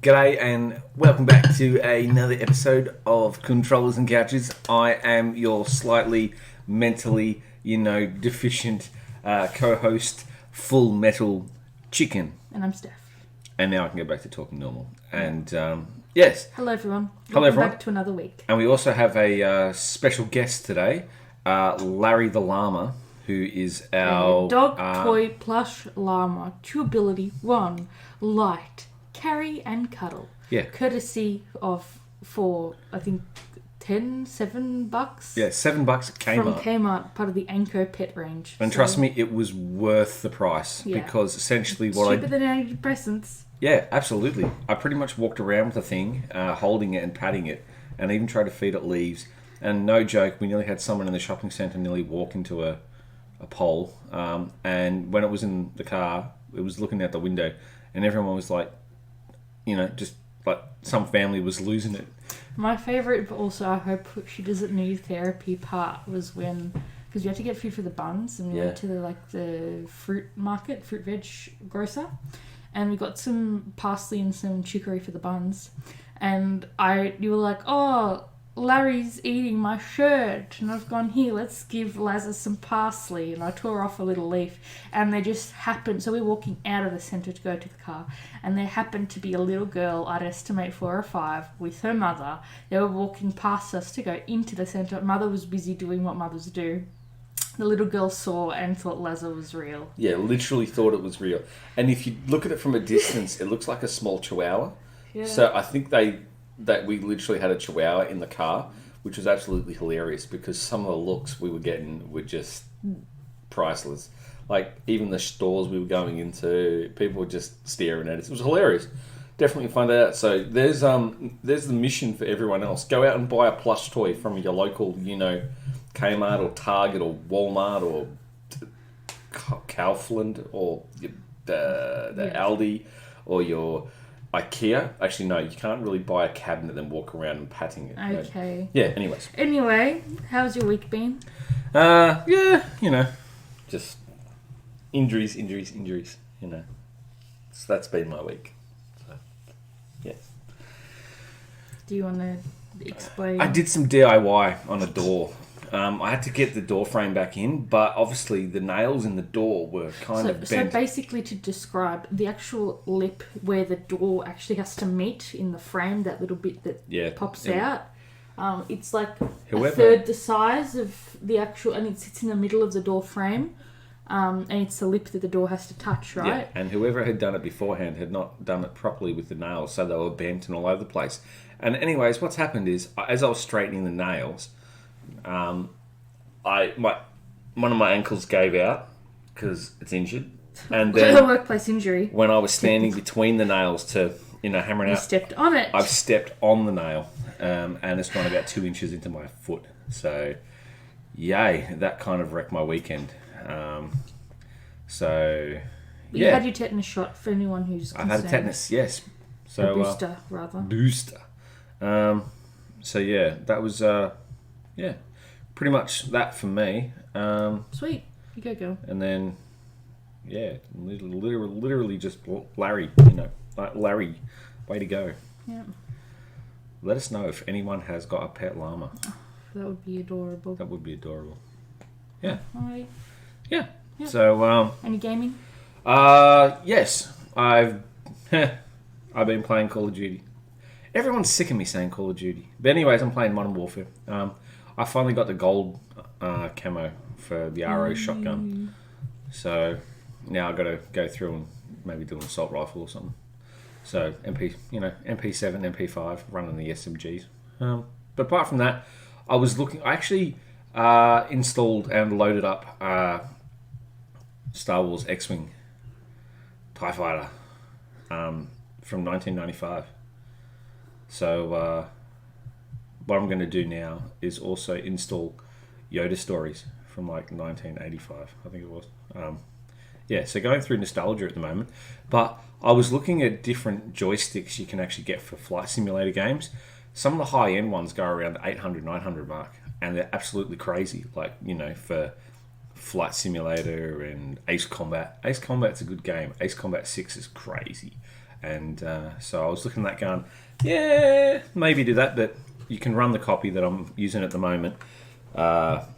G'day and welcome back to another episode of Controllers and Couches. I am your slightly mentally, deficient co-host, FullMetalChicken. And I'm Steph. And now I can go back to talking normal. And yes. Hello everyone. Hello everyone. Back to another week. And we also have a special guest today, Larry the Llama, who is our... dog, toy, plush, llama, chewability, 1, light, carry and cuddle. Yeah. Courtesy of, for, I think, $7? Yeah, $7 at Kmart. From Kmart, part of the Anko pet range. And trust me, it was worth the price. Yeah. Because essentially what cheaper than antidepressants. Yeah, absolutely. I pretty much walked around with the thing, holding it and patting it, and even tried to feed it leaves. And no joke, we nearly had someone in the shopping centre nearly walk into a pole. And when it was in the car, it was looking out the window, and everyone was like, just like some family was losing it. My favourite, but also I hope she doesn't need therapy part, was when, because we had to get food for the buns, and we went to the fruit market, fruit veg grocer, and we got some parsley and some chicory for the buns, and you were like, oh, Larry's eating my shirt, and I've gone, here, let's give Lazarus some parsley, and I tore off a little leaf, and they just happened, so we're walking out of the centre to go to the car, and there happened to be a little girl, I'd estimate 4 or 5, with her mother. They were walking past us to go into the centre. Mother was busy doing what mothers do. The little girl saw and thought Lazarus was real. Yeah, literally thought it was real. And if you look at it from a distance, it looks like a small chihuahua. Yeah. So I think that we literally had a chihuahua in the car, which was absolutely hilarious because some of the looks we were getting were just priceless. Like, even the stores we were going into, people were just staring at us. It was hilarious. Definitely find that out. So there's the mission for everyone else. Go out and buy a plush toy from your local, Kmart or Target or Walmart or Kaufland or the Aldi or your IKEA. Actually, no, you can't really buy a cabinet and then walk around and patting it. Okay. Yeah, anyways. Anyway, how's your week been? Just injuries. So that's been my week. So, yeah. Do you want to explain? I did some DIY on a door. I had to get the door frame back in, but obviously the nails in the door were kind of bent. So basically, to describe, the actual lip where the door actually has to meet in the frame, that little bit that pops out, it's like a third the size of the actual, and it sits in the middle of the door frame, and it's the lip that the door has to touch, right? Yeah, and whoever had done it beforehand had not done it properly with the nails, so they were bent and all over the place. And anyways, what's happened is, as I was straightening the nails, one of my ankles gave out because it's injured, and then a workplace injury. When I was standing between the nails to hammer it out, you stepped on it. I've stepped on the nail, and it's gone about 2 inches into my foot. So, yay! That kind of wrecked my weekend. You had your tetanus shot for anyone who's concerned. I've had a tetanus, yes. So a booster, rather. Booster. So yeah, that was pretty much that for me. Sweet, you go, girl. And then, literally just Larry, like Larry, way to go. Yeah. Let us know if anyone has got a pet llama. That would be adorable. That would be adorable. Yeah. Alright. Yeah. So, any gaming? Yes. I've been playing Call of Duty. Everyone's sick of me saying Call of Duty. But anyways, I'm playing Modern Warfare. I finally got the gold camo for the RO shotgun. So now I've got to go through and maybe do an assault rifle or something. So MP7, MP5, running the SMGs. But apart from that, I actually installed and loaded up Star Wars X-Wing TIE Fighter from 1995. So what I'm going to do now is also install Yoda Stories from like 1985, I think it was. So going through nostalgia at the moment. But I was looking at different joysticks you can actually get for flight simulator games. Some of the high-end ones go around the 800, 900 mark, and they're absolutely crazy. Like, for Flight Simulator and Ace Combat. Ace Combat's a good game. Ace Combat 6 is crazy. And so I was looking at that going, yeah, maybe do that. But you can run the copy that I'm using at the moment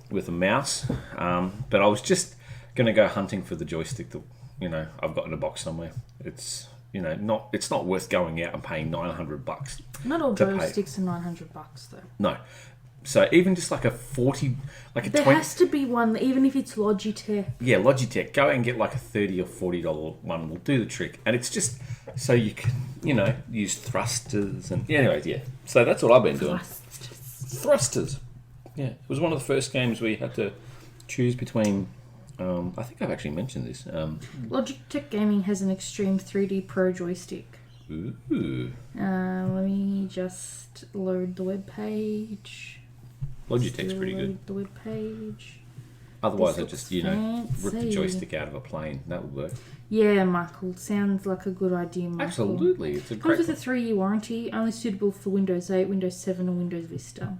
with a mouse. But I was just going to go hunting for the joystick that, I've got in a box somewhere. It's, it's not worth going out and paying $900. Not all joysticks are $900 though. No. So even just like a 40, like a there 20... has to be one, even if it's Logitech. Yeah, Logitech. Go out and get like a $30 or $40 one. Will do the trick. And it's just so you can, use thrusters and... Yeah, anyways, yeah. So that's what I've been doing. Thrusters. Yeah. It was one of the first games where you had to choose between... I think I've actually mentioned this. Logitech Gaming has an Extreme 3D Pro joystick. Ooh. Let me just load the web page. Logitech's pretty good. The web page. Otherwise, I just, rip the joystick out of a plane. That would work. Yeah, Michael. Sounds like a good idea, Michael. Absolutely. It's a great... Comes with a 3-year warranty, only suitable for Windows 8, Windows 7 and Windows Vista.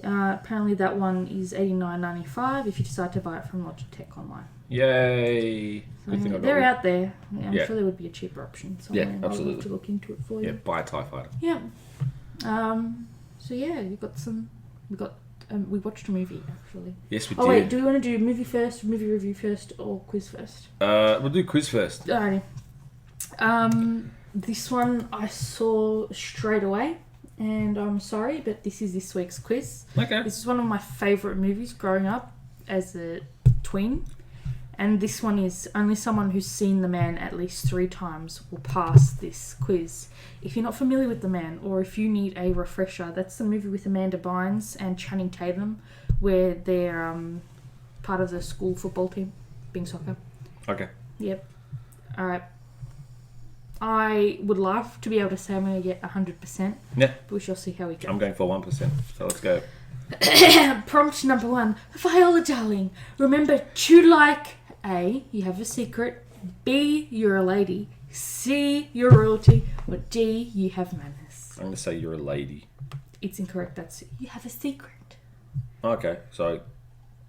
Apparently that one is $89.95 if you decide to buy it from Logitech online. Yay! So they're out there. I'm sure there would be a cheaper option somewhere. Yeah, absolutely. I'll have to look into it for you. Yeah, buy a TIE Fighter. Yeah. So yeah, we watched a movie actually. Yes, we did. Oh wait, do we want to do movie first, movie review first, or quiz first? We'll do quiz first. Alrighty. This one I saw straight away, and I'm sorry, but this is this week's quiz. Okay. This is one of my favourite movies growing up as a tween. And this one is only someone who's seen The Man at least 3 times will pass this quiz. If you're not familiar with The Man, or if you need a refresher, that's the movie with Amanda Bynes and Channing Tatum, where they're part of the school football team, being soccer. Okay. Yep. All right. I would love to be able to say I'm going to get 100%. Yeah. But we shall see how we go. I'm going for 1%, so let's go. Prompt number 1. Viola, darling, remember to like... A, you have a secret. B, you're a lady. C, you're royalty. Or D, you have manners. I'm going to say you're a lady. It's incorrect. That's you have a secret. Okay, so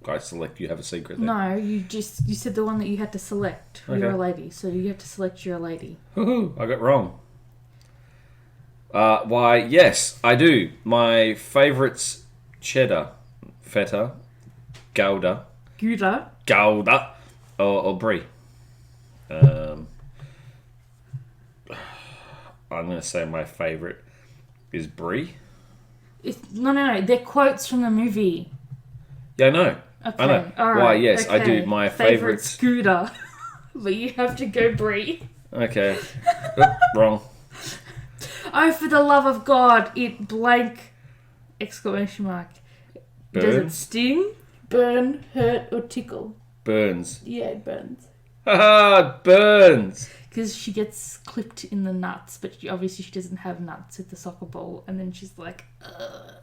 I select you have a secret then. No, you said the one that you had to select. Okay. You're a lady, so you have to select you're a lady. Woohoo, I got wrong. Why, yes, I do. My favourites, cheddar, feta, Gouda, or brie. I'm going to say my favourite is brie. No. They're quotes from the movie. Yeah, I know. Okay. I know. All right. Why, yes, okay. I do. My favourites... Gouda. But you have to go brie. Okay. Oh, wrong. Oh, for the love of God, it blank! Exclamation mark. Burn? Does it sting, burn, hurt, or tickle? Burns. Yeah, it burns. Haha, burns! Because she gets clipped in the nuts, but obviously she doesn't have nuts at the soccer ball, and then she's like, ugh.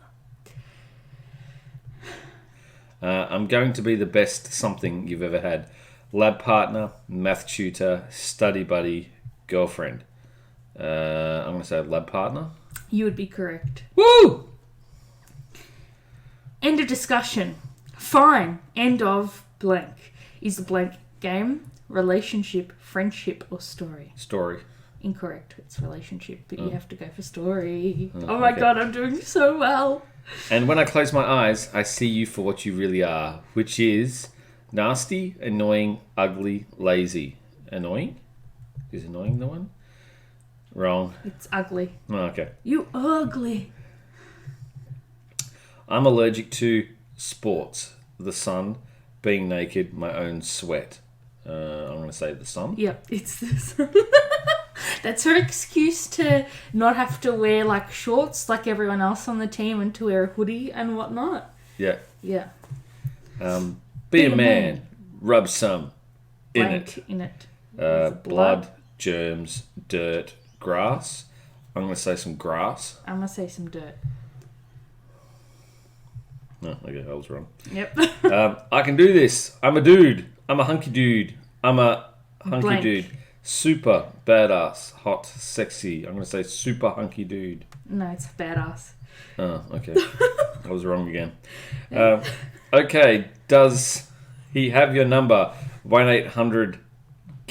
I'm going to be the best something you've ever had. Lab partner, math tutor, study buddy, girlfriend. I'm going to say lab partner. You would be correct. Woo! End of discussion. Fine. End of blank. Is the blank game, relationship, friendship, or story? Story. Incorrect. It's relationship, but you have to go for story. Oh my God, I'm doing so well. And when I close my eyes, I see you for what you really are, which is nasty, annoying, ugly, lazy. Annoying? Is annoying the one? Wrong. It's ugly. Oh, okay. You ugly. I'm allergic to sports, the sun, being naked, my own sweat. I'm going to say the sun. Yep, it's this. That's her excuse to not have to wear like shorts like everyone else on the team and to wear a hoodie and whatnot. Yeah. Yeah. Be a man. Rub some Blank in it. Blood, germs, dirt, grass. I'm going to say some grass. I'm going to say some dirt. No, okay, I was wrong. Yep. I can do this. I'm a dude. I'm a hunky dude. I'm a hunky Blank. dude. Super badass, hot, sexy. I'm going to say super hunky dude. No, it's badass. Oh, okay. I was wrong again. Okay, does he have your number? 1-800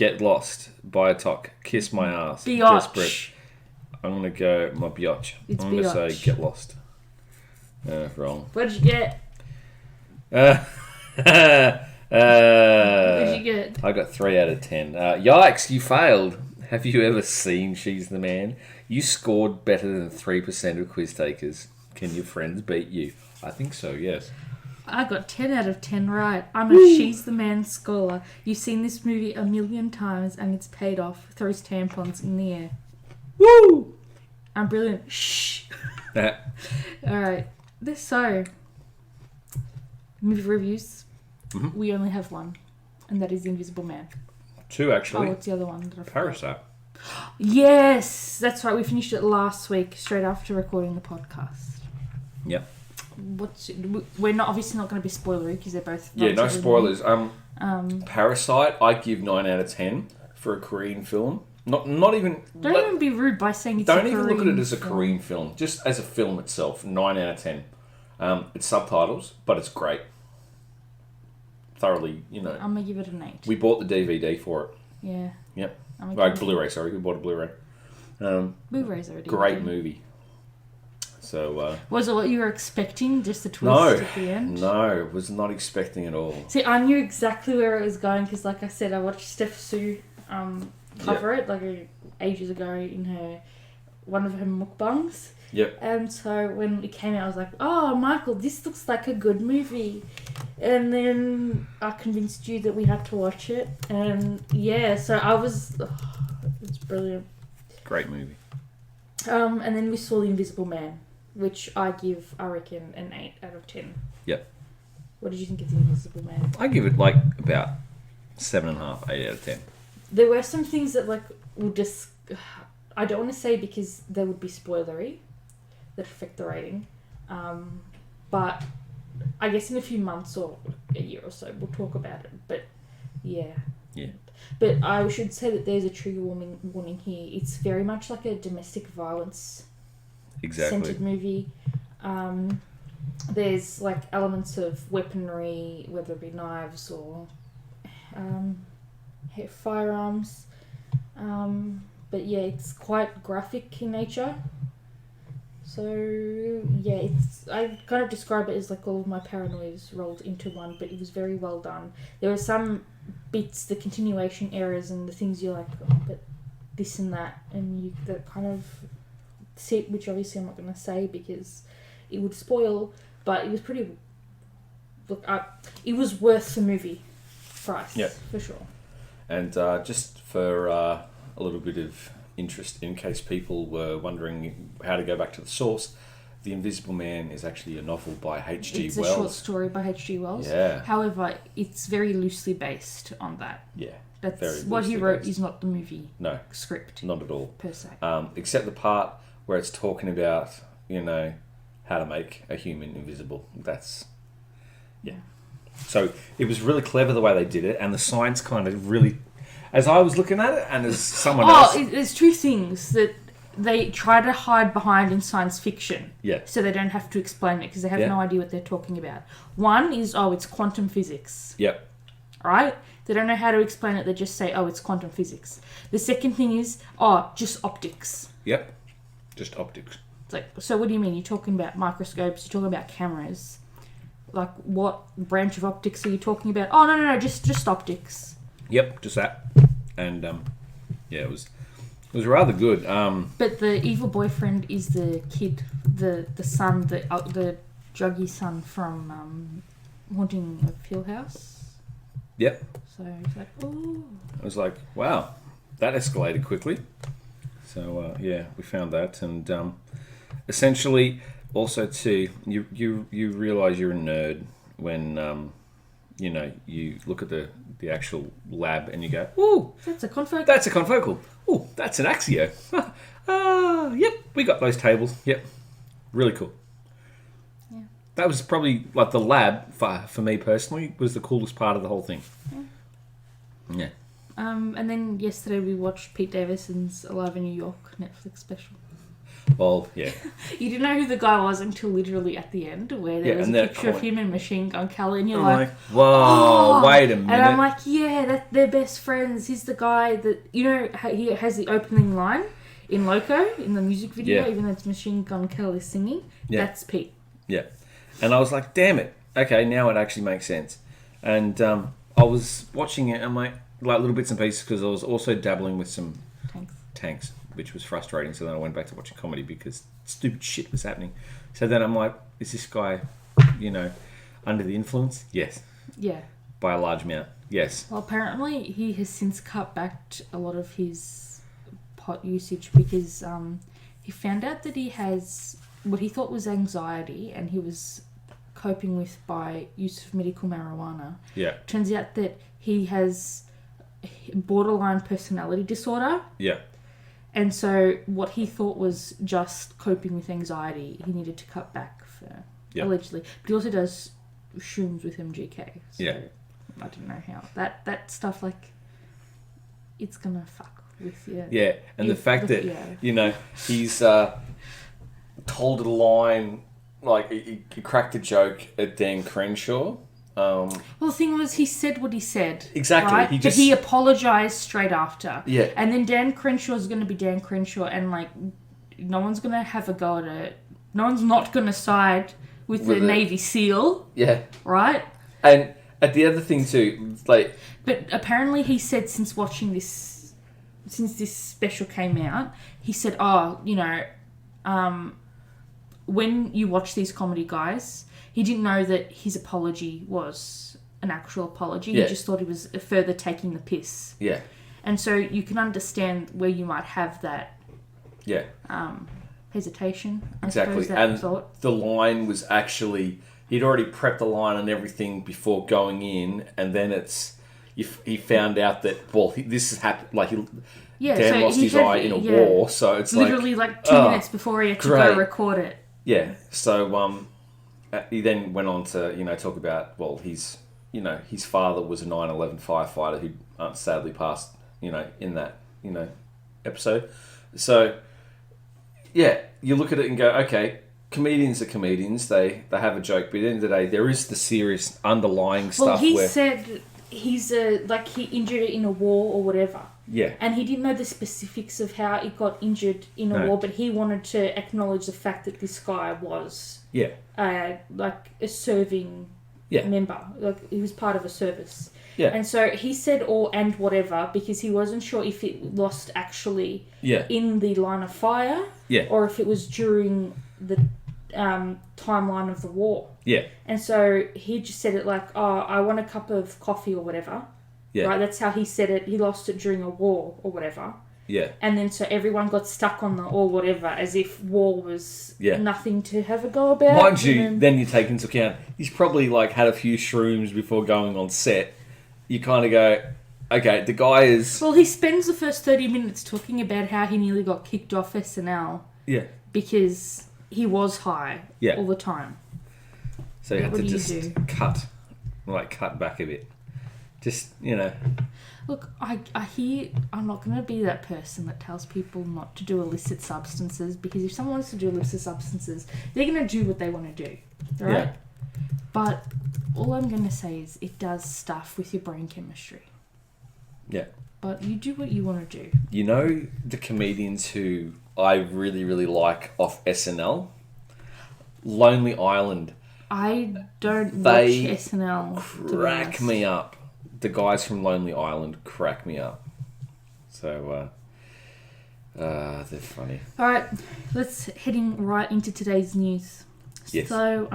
Get Lost, Buy a Talk, Kiss My Ass, Biatch. Desperate. I'm going to go my biatch. It's I'm going to biatch. say Get Lost. Wrong. What did you get? What did you get? I got 3 out of 10. Yikes, you failed. Have you ever seen She's the Man? You scored better than 3% of quiz takers. Can your friends beat you? I think so, yes. I got 10 out of 10 right. I'm a She's the Man scholar. You've seen this movie a million times and it's paid off. Throws tampons in the air. Woo! I'm brilliant. Shh. Alright. So, movie reviews. Mm-hmm. We only have one. And that is The Invisible Man. 2, actually. Oh, what's the other one? That I forgot? Parasite. Yes! That's right. We finished it last week, straight after recording the podcast. Yep. We're not obviously not going to be spoilery because they're both... Yeah, no spoilers. Parasite, I give 9 out of 10 for a Korean film. Not even... Don't even be rude by saying it's a Don't Korean even look at it as a film. Korean film. Just as a film itself, 9 out of 10. It's subtitles, but it's great. Thoroughly, I'm going to give it an 8. We bought the DVD for it. Yeah. Yep. I'm Like Blu-ray, sorry. We bought a Blu-ray. Blu-ray's already Great movie. So, was it what you were expecting? Just the twist at the end? No, was not expecting it all. See, I knew exactly where it was going because, like I said, I watched Stephfafahh cover it ages ago in one of her mukbangs. Yep. And so when it came out, I was like, "Oh, Michael, this looks like a good movie." And then I convinced you that we had to watch it, and yeah, so I was, it's brilliant. Great movie. And then we saw The Invisible Man, which I reckon, an 8 out of 10. Yep. What did you think of The Invisible Man? I give it about 7.5, 8 out of 10. There were some things that would just, I don't want to say because they would be spoilery, that affect the rating. But I guess in a few months or a year or so we'll talk about it. But yeah. Yeah. But I should say that there's a trigger warning here. It's very much like a domestic violence centered movie. There's elements of weaponry, whether it be knives or firearms. But yeah, it's quite graphic in nature. So yeah, I kind of describe it as all of my paranoias rolled into one, but it was very well done. There were some bits, the continuation errors and the things you're like, oh, but this and that, and you that kind of sit, which obviously I'm not going to say because it would spoil, but it was pretty. Look, it was worth the movie price, for sure. And just for a little bit of interest, in case people were wondering how to go back to the source, The Invisible Man is actually a novel by H.G. Wells. It's a short story by H.G. Wells. Yeah. However, it's very loosely based on that. Yeah. That's what he wrote is not the movie script. Not at all. Per se. Except the part where it's talking about, how to make a human invisible. That's... Yeah. So it was really clever the way they did it, and the science kind of really... As I was looking at it, and as someone else... There's two things that they try to hide behind in science fiction. Yeah. So they don't have to explain it, because they have no idea what they're talking about. One is, it's quantum physics. Yep. Right? They don't know how to explain it, they just say, it's quantum physics. The second thing is, just optics. Yep. Just optics. It's so what do you mean? You're talking about microscopes, you're talking about cameras. What branch of optics are you talking about? Oh, no, just optics. Yep, just that. And, it was rather good. But the evil boyfriend is the kid, the son, the druggy son from Haunting of Hill House. Yep. So it's like, ooh. I was like, wow, that escalated quickly. So, we found that. And essentially, also, too, you realise you're a nerd when... you look at the actual lab and you go, ooh, that's a confocal. That's a confocal. Ooh, that's an axio. Yep, we got those tables. Yep, really cool. Yeah. That was probably the lab for me personally was the coolest part of the whole thing. Yeah. And then yesterday we watched Pete Davidson's Alive in New York Netflix special. Well, yeah. You didn't know who the guy was until literally at the end, where there was a picture of him and Machine Gun Kelly, and you're like, whoa, wait a minute. And I'm like, yeah, they're best friends. He's the guy that, you know, he has the opening line in Loco, in the music video, even though it's Machine Gun Kelly singing. Yeah. That's Pete. Yeah. And I was like, damn it. Okay, now it actually makes sense. And I was watching it and like little bits and pieces because I was also dabbling with some tanks, which was frustrating. So then I went back to watching comedy because stupid shit was happening. So then I'm like, is this guy, you know, under the influence? Yes. Yeah. By a large amount. Yes. Well, apparently he has since cut back a lot of his pot usage because he found out that he has what he thought was anxiety and he was coping with by use of medical marijuana. Yeah. Turns out that he has borderline personality disorder. Yeah. And so what he thought was just coping with anxiety, he needed to cut back for, allegedly. But he also does shrooms with MGK. So I don't know how. That stuff, like, it's going to fuck with you. Yeah, and the fact that, you know, he's told a line, like, he cracked a joke at Dan Crenshaw. Well, the thing was, he said what he said. Exactly. Right? But he apologised straight after. Yeah. And then Dan Crenshaw's going to be Dan Crenshaw, and, like, no one's going to have a go at it. No one's not going to side with the Navy SEAL. Yeah. Right? And the other thing, too, like... But apparently he said since this special came out, he said, you know, when you watch these comedy guys... He didn't know that his apology was an actual apology. He just thought he was further taking the piss. Yeah. And so you can understand where you might have that hesitation, I suppose, that thought. The line was actually... He'd already prepped the line and everything before going in, and then he found out that, well, this has happened... Like, Dan lost his eye in a war, so it's literally like 2 minutes before he had to go record it. Yeah, so... he then went on to, you know, talk about, well, his father was a 9/11 firefighter who sadly passed, you know, in that, you know, episode. So, yeah, you look at it and go, okay, comedians are comedians. They have a joke, but at the end of the day, there is the serious underlying stuff. Well, he said he injured it in a war or whatever. Yeah. And he didn't know the specifics of how it got injured in a war, but he wanted to acknowledge the fact that this guy was... Yeah. Like a serving member. Like he was part of a service. Yeah. And so he said and whatever because he wasn't sure if it lost actually in the line of fire or if it was during the timeline of the war. Yeah. And so he just said it like, I want a cup of coffee or whatever. Yeah. Right? That's how he said it. He lost it during a war or whatever. Yeah. And then so everyone got stuck on the or whatever as if war was nothing to have a go about. Mind you, then you take into account, he's probably like had a few shrooms before going on set. You kind of go, okay, the guy is... Well, he spends the first 30 minutes talking about how he nearly got kicked off SNL. Yeah. Because he was high all the time. So you had to just cut back a bit. Just, you know... Look, I hear I'm not going to be that person that tells people not to do illicit substances because if someone wants to do illicit substances, they're going to do what they want to do, right? Yeah. But all I'm going to say is it does stuff with your brain chemistry. Yeah. But you do what you want to do. You know the comedians who I really, really like off SNL? Lonely Island. I don't watch SNL. Crack me up. The guys from Lonely Island crack me up. So, they're funny. All right, let's heading right into today's news. Yes. So,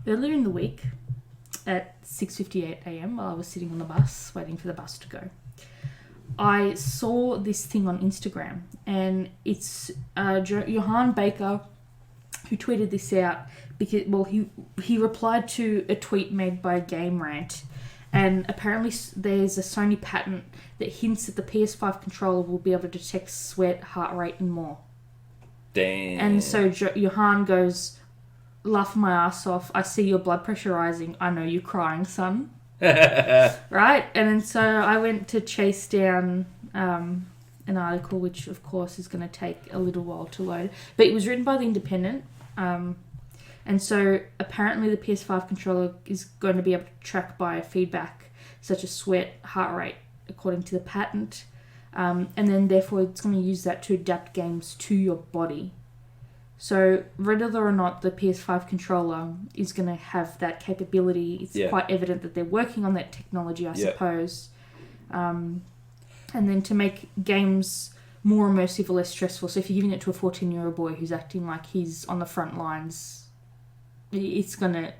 earlier in the week, at 6:58 a.m, while I was sitting on the bus waiting for the bus to go, I saw this thing on Instagram, and it's Johan Baker who tweeted this out because, well, he replied to a tweet made by Game Rant. And apparently there's a Sony patent that hints that the PS5 controller will be able to detect sweat, heart rate, and more. Damn. And so Johan goes, laughing my ass off, I see your blood pressure rising. I know you're crying, son. Right? And then so I went to chase down an article, which of course is going to take a little while to load. But it was written by The Independent. And so apparently the PS5 controller is going to be able to track biofeedback, such as sweat, heart rate, according to the patent. And then therefore it's going to use that to adapt games to your body. So whether or not the PS5 controller is going to have that capability, it's quite evident that they're working on that technology, I suppose. And then to make games more immersive or less stressful. So if you're giving it to a 14-year-old boy who's acting like he's on the front lines, it's going to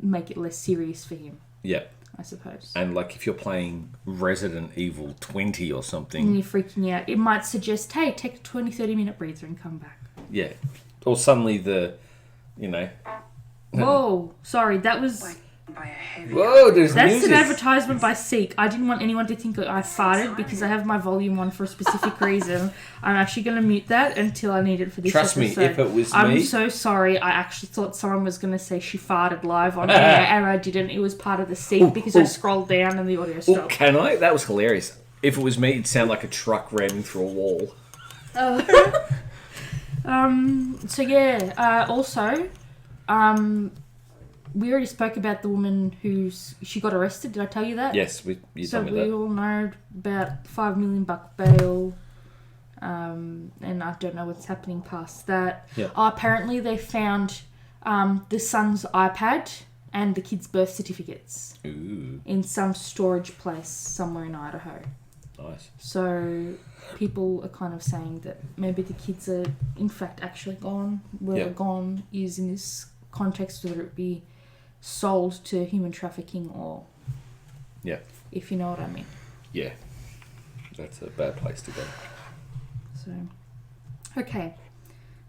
make it less serious for him. Yeah. I suppose. And like if you're playing Resident Evil 20 or something. And you're freaking out, it might suggest, hey, take a 20-30 minute breather and come back. Yeah. Or suddenly Whoa, sorry, that was... Whoa, there's That's music. an advertisement by Seek. I didn't want anyone to think that I farted because I have my volume on for a specific reason. I'm actually going to mute that until I need it for this Trust episode. me, if it was I'm me... so sorry. I actually thought someone was going to say she farted live on air and I didn't. It was part of the Seek because I scrolled down and the audio stopped. Can I? That was hilarious. If it was me, it'd sound like a truck ramming through a wall. Also... we already spoke about the woman she got arrested. Did I tell you that? Yes, you told me that. So we all know about $5 million bail, and I don't know what's happening past that. Yeah. Apparently they found the son's iPad and the kid's birth certificates in some storage place somewhere in Idaho. Nice. So people are kind of saying that maybe the kids are in fact actually gone. Where gone is in this context, whether it be sold to human trafficking or if you know what I mean. Yeah, that's a bad place to go. So okay,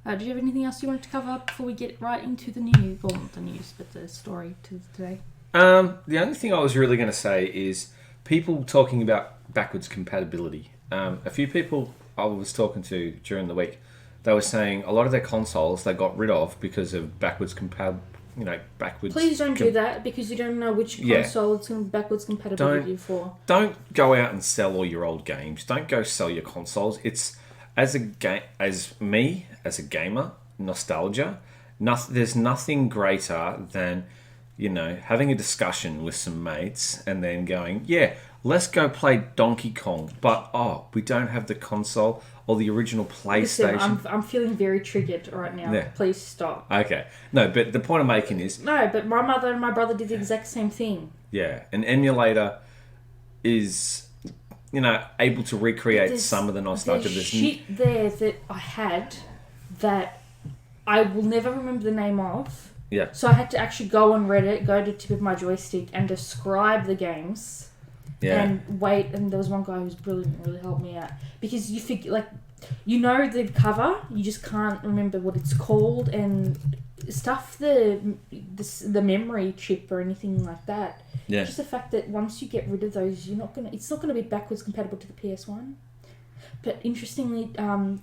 do you have anything else you wanted to cover before we get right into the news? Well, not the news, but the story today. The only thing I was really going to say is people talking about backwards compatibility. A few people I was talking to during the week, they were saying a lot of their consoles they got rid of because of backwards backwards. Please don't do that because you don't know which console it's going to be backwards compatibility for. Don't go out and sell all your old games. Don't go sell your consoles. It's as a gamer, nostalgia. There's nothing greater than having a discussion with some mates and then going, let's go play Donkey Kong, but we don't have the console or the original PlayStation. Listen, I'm feeling very triggered right now. Yeah. Please stop. Okay. No, but the point I'm making is... No, but my mother and my brother did the exact same thing. Yeah, an emulator is, able to recreate some of the nostalgia. There's shit there that I had that I will never remember the name of. Yeah. So I had to actually go on Reddit, go to the tip of my joystick and describe the games. Yeah. And wait, and there was one guy who was brilliant, really helped me out. Because you figure, the cover, you just can't remember what it's called and stuff the memory chip or anything like that. Yeah. Just the fact that once you get rid of those, it's not gonna be backwards compatible to the PS1. But interestingly,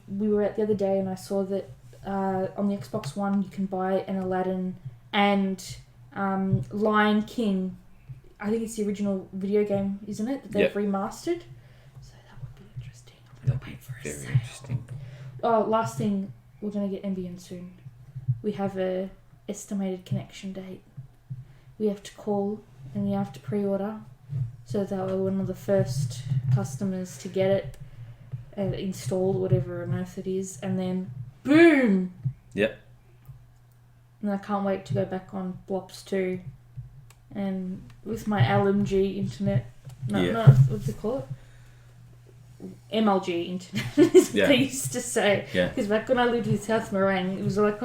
we were out the other day and I saw that on the Xbox One you can buy an Aladdin and Lion King. I think it's the original video game, isn't it? That they've remastered. So that would be interesting. I'm going to wait for a sale. Very interesting. Oh, last thing. We're going to get NBN soon. We have a estimated connection date. We have to call and we have to pre-order. So that we're one of the first customers to get it installed, whatever on earth it is. And then, boom! Yep. And I can't wait to go back on Blops 2. And with my LMG internet, what do they call it? MLG internet is what they used to say. Because back when I lived in South Morang, it was like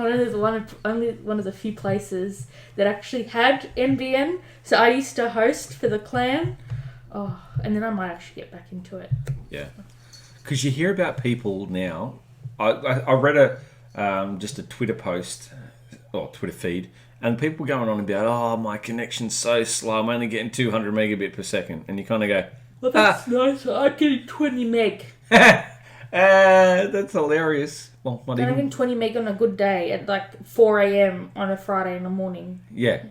only one of the few places that actually had NBN. So I used to host for the clan. Oh, and then I might actually get back into it. Yeah, because you hear about people now. I read just a Twitter post or Twitter feed. And people going on about, my connection's so slow, I'm only getting 200 megabit per second. And you kind of go, well, that's nice. I'm getting 20 meg. That's hilarious. Well, I'm getting 20 meg on a good day at 4 a.m. on a Friday in the morning. Yeah.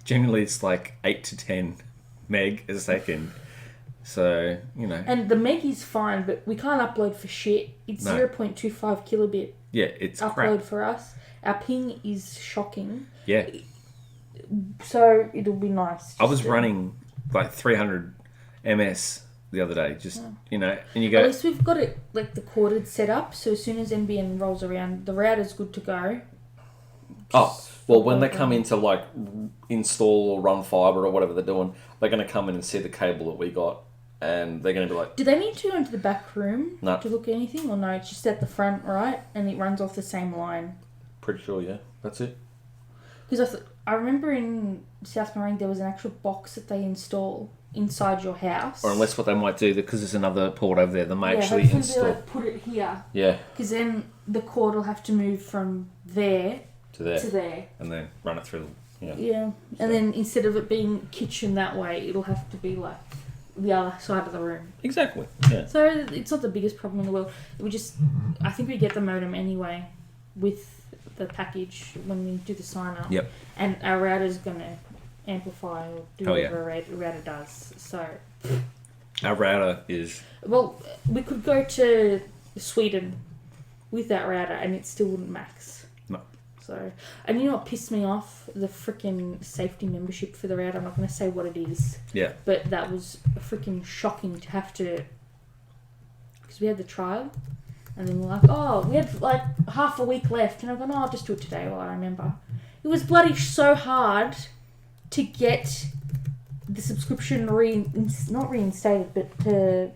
Generally, it's 8 to 10 meg a second. So, you know. And the meg is fine, but we can't upload for shit. It's 0.25 kilobit Yeah, it's upload crap. for us. Our ping is shocking. Yeah. So it'll be nice. I was running like 300 ms the other day, just, you know, and you go... At least we've got it, like, the corded setup, so as soon as NBN rolls around, the router's good to go. Well, when they come in to, like, install or run fibre or whatever they're doing, they're going to come in and see the cable that we got, and they're going to be like... Do they need to go into the back room No. to look at anything, or no? It's just at the front, right? And it runs off the same line. Pretty sure, yeah. That's it. Because I remember in South Morang there was an actual box that they install inside your house. Or unless what they might do, because there's another port over there, they may actually hopefully install... they'll put it here. Yeah. Because then the cord will have to move from there To there. to there. And then run it through, Yeah. And then instead of it being kitchen that way, it'll have to be like the other side of the room. Exactly, yeah. So it's not the biggest problem in the world. I think we get the modem anyway with the package when we do the sign up. Yep. And our router's going to amplify or do whatever a router does. So... Our router is... Well, we could go to Sweden with that router and it still wouldn't max. No. So, and you know what pissed me off? The freaking safety membership for the router. I'm not going to say what it is. Yeah. But that was freaking shocking to have to... Because we had the trial and then we're like, oh, we had like half a week left. And I'm going, oh, I'll just do it today while I remember. It was bloody so hard to get the subscription not reinstated, but to,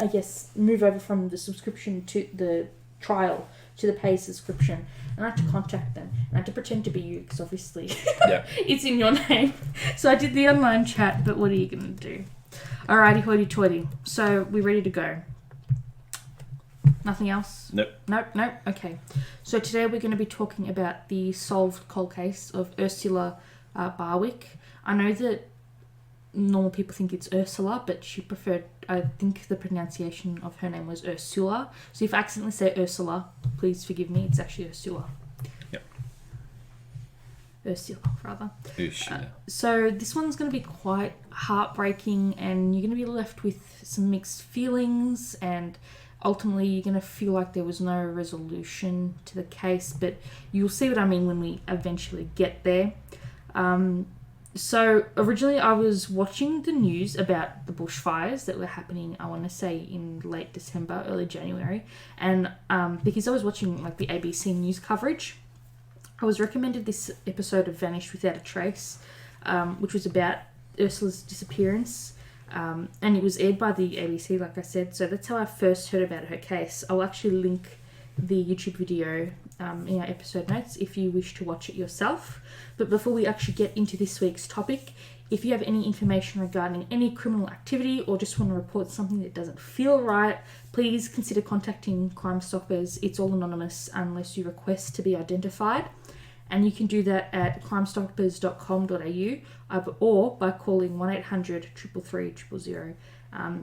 I guess, move over from the subscription to the trial to the paid subscription. And I had to contact them. And I had to pretend to be you, because obviously it's in your name. So I did the online chat, but what are you going to do? Alrighty, hoity-toity. So we're ready to go. Nothing else? Nope. Nope. Okay. So today we're going to be talking about the solved cold case of Ursula Barwick. I know that normal people think it's Ursula, but she preferred, I think the pronunciation of her name was Ursula. So if I accidentally say Ursula, please forgive me. It's actually Ursula. Yep. Ursula, rather. Ursula. So this one's going to be quite heartbreaking, and you're going to be left with some mixed feelings, and ultimately you're going to feel like there was no resolution to the case, but you'll see what I mean when we eventually get there. So originally I was watching the news about the bushfires that were happening, I want to say in late December, early January, and because I was watching like the ABC news coverage, I was recommended this episode of Vanished Without a Trace, which was about Ursula's disappearance, and it was aired by the ABC, like I said, so that's how I first heard about her case. I'll actually link the YouTube video in our episode notes if you wish to watch it yourself. But before we actually get into this week's topic, if you have any information regarding any criminal activity or just want to report something that doesn't feel right, please consider contacting Crime Stoppers. It's all anonymous unless you request to be identified. And you can do that at crimestoppers.com.au or by calling 1800 333 000.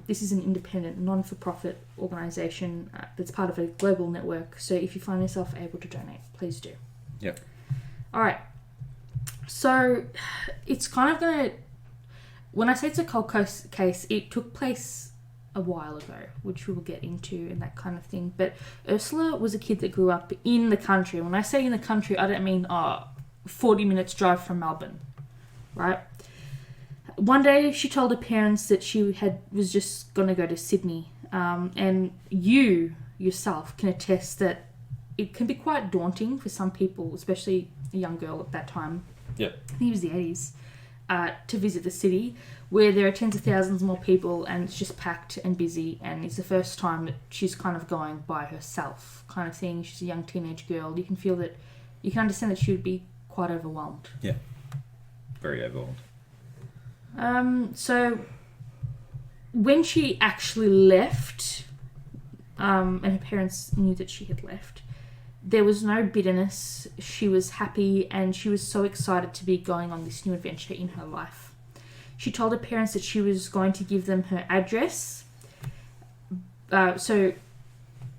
This is an independent, non-for-profit organisation that's part of a global network. So if you find yourself able to donate, please do. Yep. All right. So it's kind of going to... When I say it's a cold case, it took place a while ago, which we will get into and that kind of thing. But Ursula was a kid that grew up in the country. When I say in the country, I don't mean 40 minutes drive from Melbourne, right? One day she told her parents that she was just going to go to Sydney. And you yourself can attest that it can be quite daunting for some people, especially a young girl at that time. Yeah. I think it was the 80s. To visit the city where there are tens of thousands more people and it's just packed and busy, and it's the first time that she's kind of going by herself kind of thing. She's a young teenage girl. You can understand that she would be quite overwhelmed. Yeah. Very overwhelmed. So when she actually left, and her parents knew that she had left, there was no bitterness. She was happy and she was so excited to be going on this new adventure in her life. She told her parents that she was going to give them her address. So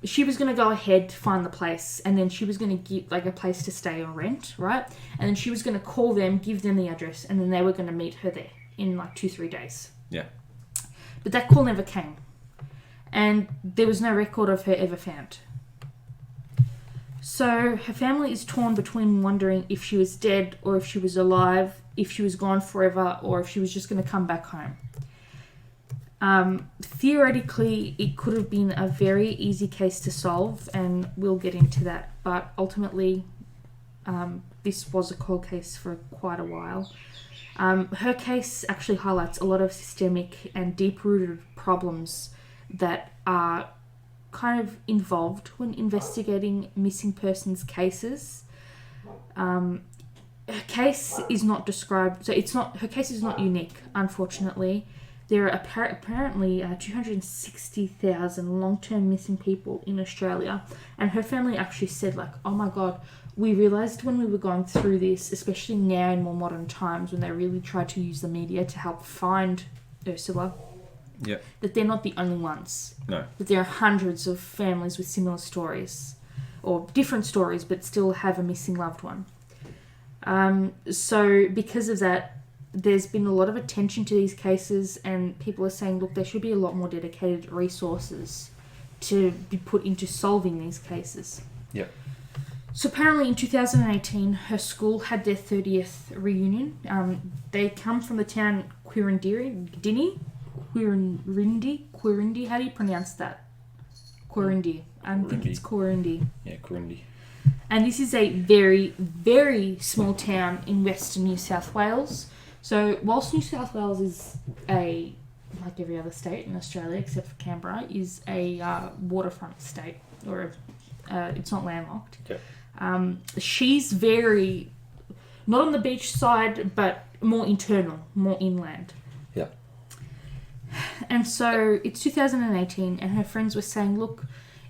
she was going to go ahead, find the place, and then she was going to give like a place to stay or rent, right? And then she was going to call them, give them the address, and then they were going to meet her there in like 2-3 days. Yeah. But that call never came. And there was no record of her ever found. So her family is torn between wondering if she was dead or if she was alive, if she was gone forever, or if she was just going to come back home. Theoretically, it could have been a very easy case to solve, and we'll get into that. But ultimately, this was a cold case for quite a while. Her case actually highlights a lot of systemic and deep-rooted problems that are kind of involved when investigating missing persons cases. Her case is not described, so her case is not unique, unfortunately. There are apparently 260,000 long-term missing people in Australia, and her family actually said, like, oh my god, we realised when we were going through this, especially now in more modern times when they really try to use the media to help find Ursula, that they're not the only ones. No. That there are hundreds of families with similar stories, or different stories, but still have a missing loved one. So because of that, there's been a lot of attention to these cases, and people are saying, look, there should be a lot more dedicated resources to be put into solving these cases. Yep. So apparently in 2018, her school had their 30th reunion. They come from the town Quirindi, how do you pronounce that? Quirindi. I think it's Quirindi. Yeah, Quirindi. And this is a very, very small town in western New South Wales. So whilst New South Wales is like every other state in Australia except for Canberra, is a waterfront state, or it's not landlocked. Okay. She's very, not on the beach side, but more internal, more inland. Yeah. And so it's 2018, and her friends were saying, look,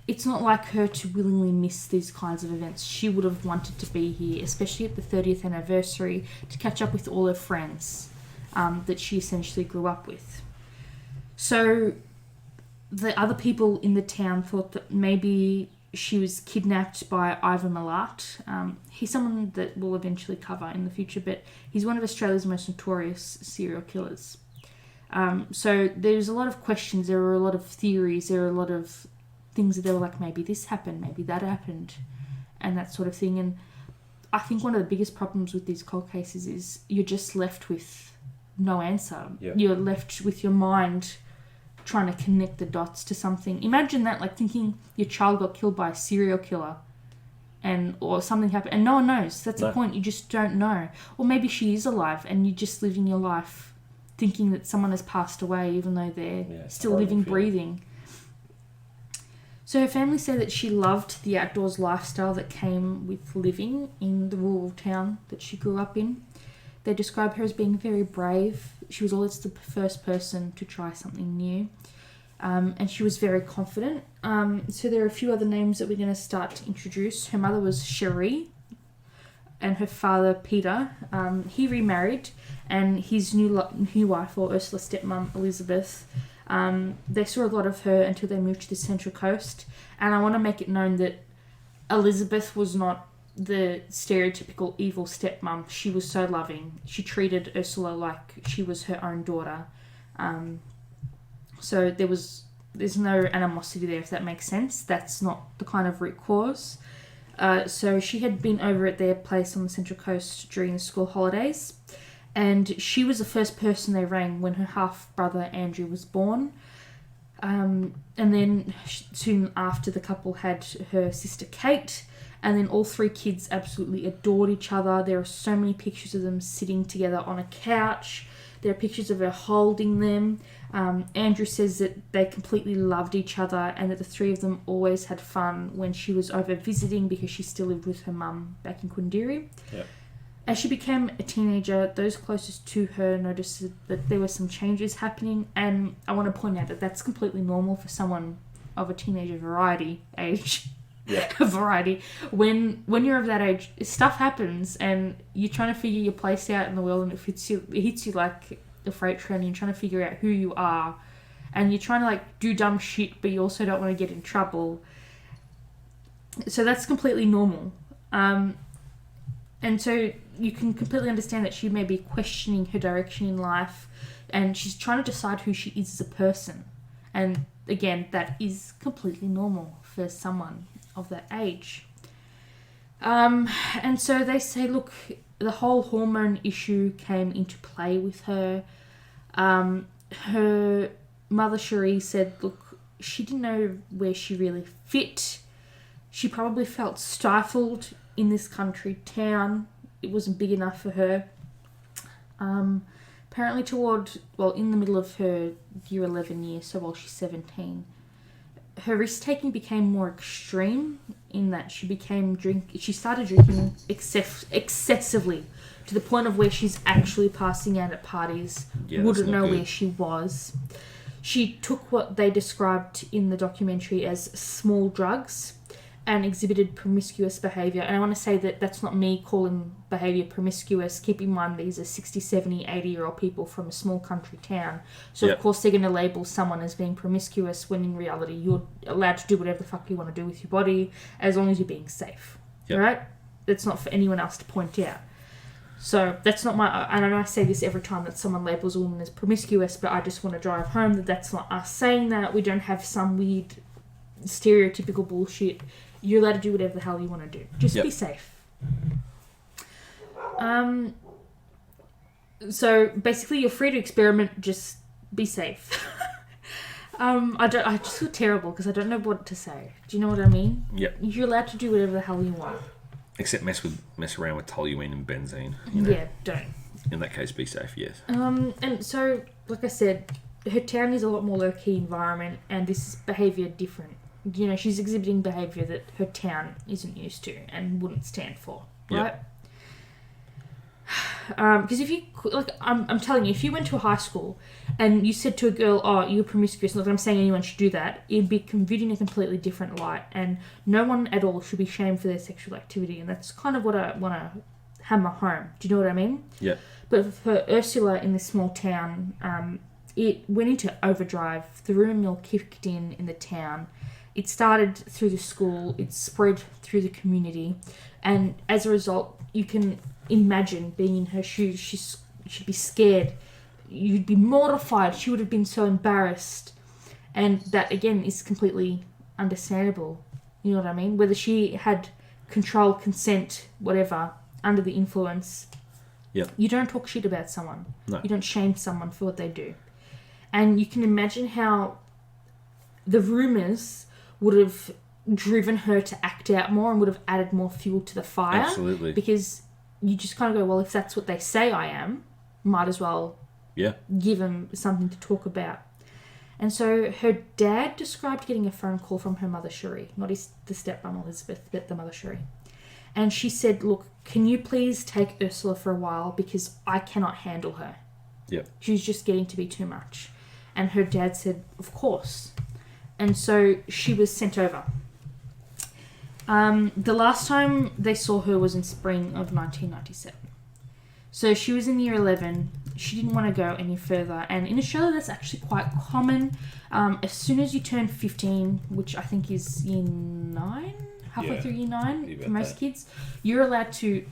it's not like her to willingly miss these kinds of events. She would have wanted to be here, especially at the 30th anniversary, to catch up with all her friends that she essentially grew up with. So the other people in the town thought that maybe she was kidnapped by Ivan Milat. He's someone that we'll eventually cover in the future, but he's one of Australia's most notorious serial killers. So there's a lot of questions, there are a lot of theories, there are a lot of things that they were like, maybe this happened, maybe that happened, and that sort of thing. And I think one of the biggest problems with these cold cases is you're just left with no answer. Yeah. You're left with your mind trying to connect the dots to something. Imagine that, like thinking your child got killed by a serial killer or something happened and no one knows. That's the point. You just don't know. Or maybe she is alive and you're just living your life thinking that someone has passed away even though they're still living, breathing. So her family say that she loved the outdoors lifestyle that came with living in the rural town that she grew up in. They describe her as being very brave. She was always the first person to try something new. And she was very confident. So there are a few other names that we're going to start to introduce. Her mother was Cherie and her father, Peter. He remarried, and his new wife, or Ursula's stepmom, Elizabeth, they saw a lot of her until they moved to the Central Coast. And I want to make it known that Elizabeth was not the stereotypical evil stepmom. She was so loving. She treated Ursula like she was her own daughter. So there's no animosity there, if that makes sense. That's not the kind of root cause. So she had been over at their place on the Central Coast during the school holidays, and she was the first person they rang when her half-brother Andrew was born. And then soon after, the couple had her sister Kate, and then all three kids absolutely adored each other. There are so many pictures of them sitting together on a couch. There are pictures of her holding them. Andrew says that they completely loved each other and that the three of them always had fun when she was over visiting because she still lived with her mum back in Kundiri. Yep. As she became a teenager, those closest to her noticed that there were some changes happening, and I want to point out that that's completely normal for someone of a teenager age. Yeah. Variety. When you're of that age, stuff happens and you're trying to figure your place out in the world, and it hits you like a freight train. You're trying to figure out who you are, and you're trying to like do dumb shit, but you also don't want to get in trouble. So that's completely normal. And so you can completely understand that she may be questioning her direction in life, and she's trying to decide who she is as a person. And again, that is completely normal for someone of that age. And so they say, look, the whole hormone issue came into play with her. Her mother, Cherie, said, look, she didn't know where she really fit. She probably felt stifled in this country town. It wasn't big enough for her. Apparently in the middle of her year 11 year, so while she's 17, her risk-taking became more extreme in that she started drinking excessively to the point of where she's actually passing out at parties, wouldn't know where she was. She took what they described in the documentary as small drugs and exhibited promiscuous behaviour. And I want to say that that's not me calling behaviour promiscuous. Keep in mind, these are 60, 70, 80-year-old people from a small country town. So, Of course, they're going to label someone as being promiscuous when in reality you're allowed to do whatever the fuck you want to do with your body as long as you're being safe. Yep. Right? That's not for anyone else to point out. So that's not and I know I say this every time that someone labels a woman as promiscuous, but I just want to drive home that that's not us saying that. We don't have some weird stereotypical bullshit. You're allowed to do whatever the hell you want to do. Just be safe. So basically you're free to experiment, just be safe. I just feel terrible because I don't know what to say. Do you know what I mean? Yep. You're allowed to do whatever the hell you want. Except mess around with toluene and benzene. You know? Yeah, don't. In that case, be safe, yes. And so, like I said, her town is a lot more low-key environment, and this is behaviour different. You know, she's exhibiting behaviour that her town isn't used to and wouldn't stand for, right? Because if you, I'm telling you, if you went to a high school and you said to a girl, oh, you're promiscuous, not that I'm saying anyone should do that, it'd be viewed in a completely different light, and no one at all should be shamed for their sexual activity, and that's kind of what I want to hammer home. Do you know what I mean? Yeah. But for Ursula in this small town, it went into overdrive. The rumour mill kicked in the town. It started through the school, it spread through the community, and as a result, you can imagine being in her shoes. She'd be scared. You'd be mortified. She would have been so embarrassed. And that, again, is completely understandable. You know what I mean? Whether she had control, consent, whatever, under the influence, you don't talk shit about someone. No. You don't shame someone for what they do. And you can imagine how the rumours would have driven her to act out more and would have added more fuel to the fire. Absolutely. Because you just kind of go, well, if that's what they say I am, might as well give them something to talk about. And so her dad described getting a phone call from her mother, Cherie, not the stepmom Elizabeth, but the mother, Cherie. And she said, look, can you please take Ursula for a while because I cannot handle her. Yeah. She's just getting to be too much. And her dad said, of course. And so she was sent over. The last time they saw her was in spring of 1997. So she was in year 11. She didn't want to go any further. And in Australia, that's actually quite common. As soon as you turn 15, which I think is year 9, halfway through year 9 for most kids, you're allowed to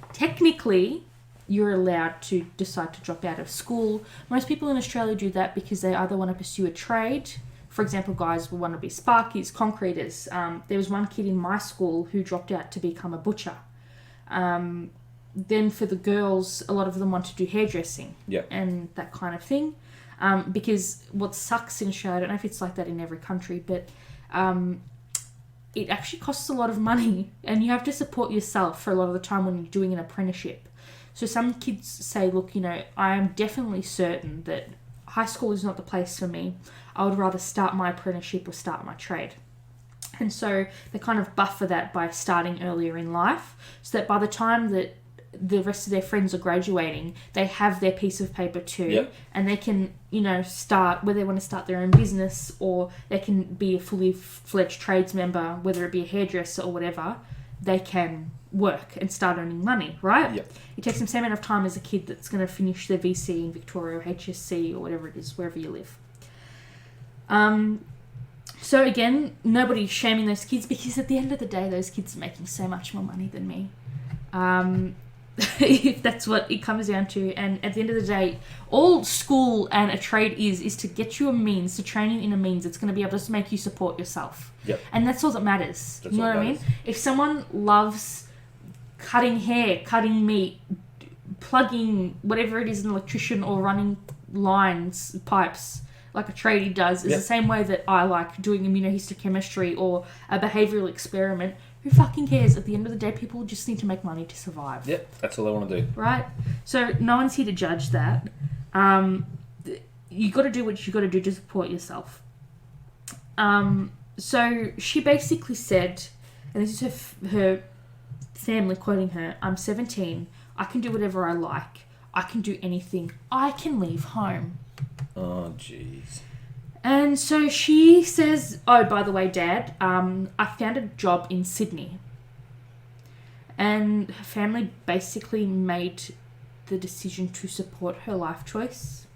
decide to drop out of school. Most people in Australia do that because they either want to pursue a trade. For example, guys will want to be sparkies, concreters. There was one kid in my school who dropped out to become a butcher. Then for the girls, a lot of them want to do hairdressing and that kind of thing. Because what sucks in Australia, I don't know if it's like that in every country, but it actually costs a lot of money and you have to support yourself for a lot of the time when you're doing an apprenticeship. So some kids say, look, you know, I am definitely certain that high school is not the place for me. I would rather start my apprenticeship or start my trade. And so they kind of buffer that by starting earlier in life so that by the time that the rest of their friends are graduating, they have their piece of paper too, and they can, you know, start whether they want to start their own business or they can be a fully fledged trades member, whether it be a hairdresser or whatever, they can work and start earning money, right? Yep. It takes them the same amount of time as a kid that's going to finish their VC in Victoria or HSC or whatever it is, wherever you live. So again, nobody's shaming those kids because at the end of the day, those kids are making so much more money than me. if that's what it comes down to. And at the end of the day, all school and a trade is to get you a means, to train you in a means that's going to be able to make you support yourself. Yep. And that's all that matters. That's you know all what that I mean? matters. If someone loves cutting hair, cutting meat, plugging whatever it is, an electrician, or running lines, pipes, like a tradie does, is the same way that I like doing immunohistochemistry or a behavioural experiment. Who fucking cares? At the end of the day, people just need to make money to survive. Yep, that's all they want to do. Right? So no one's here to judge that. You got to do what you got to do to support yourself. So she basically said, and this is her family quoting her, "I'm 17. I can do whatever I like. I can do anything. I can leave home." Oh, jeez. And so she says, "Oh, by the way, Dad, I found a job in Sydney." And her family basically made the decision to support her life choice.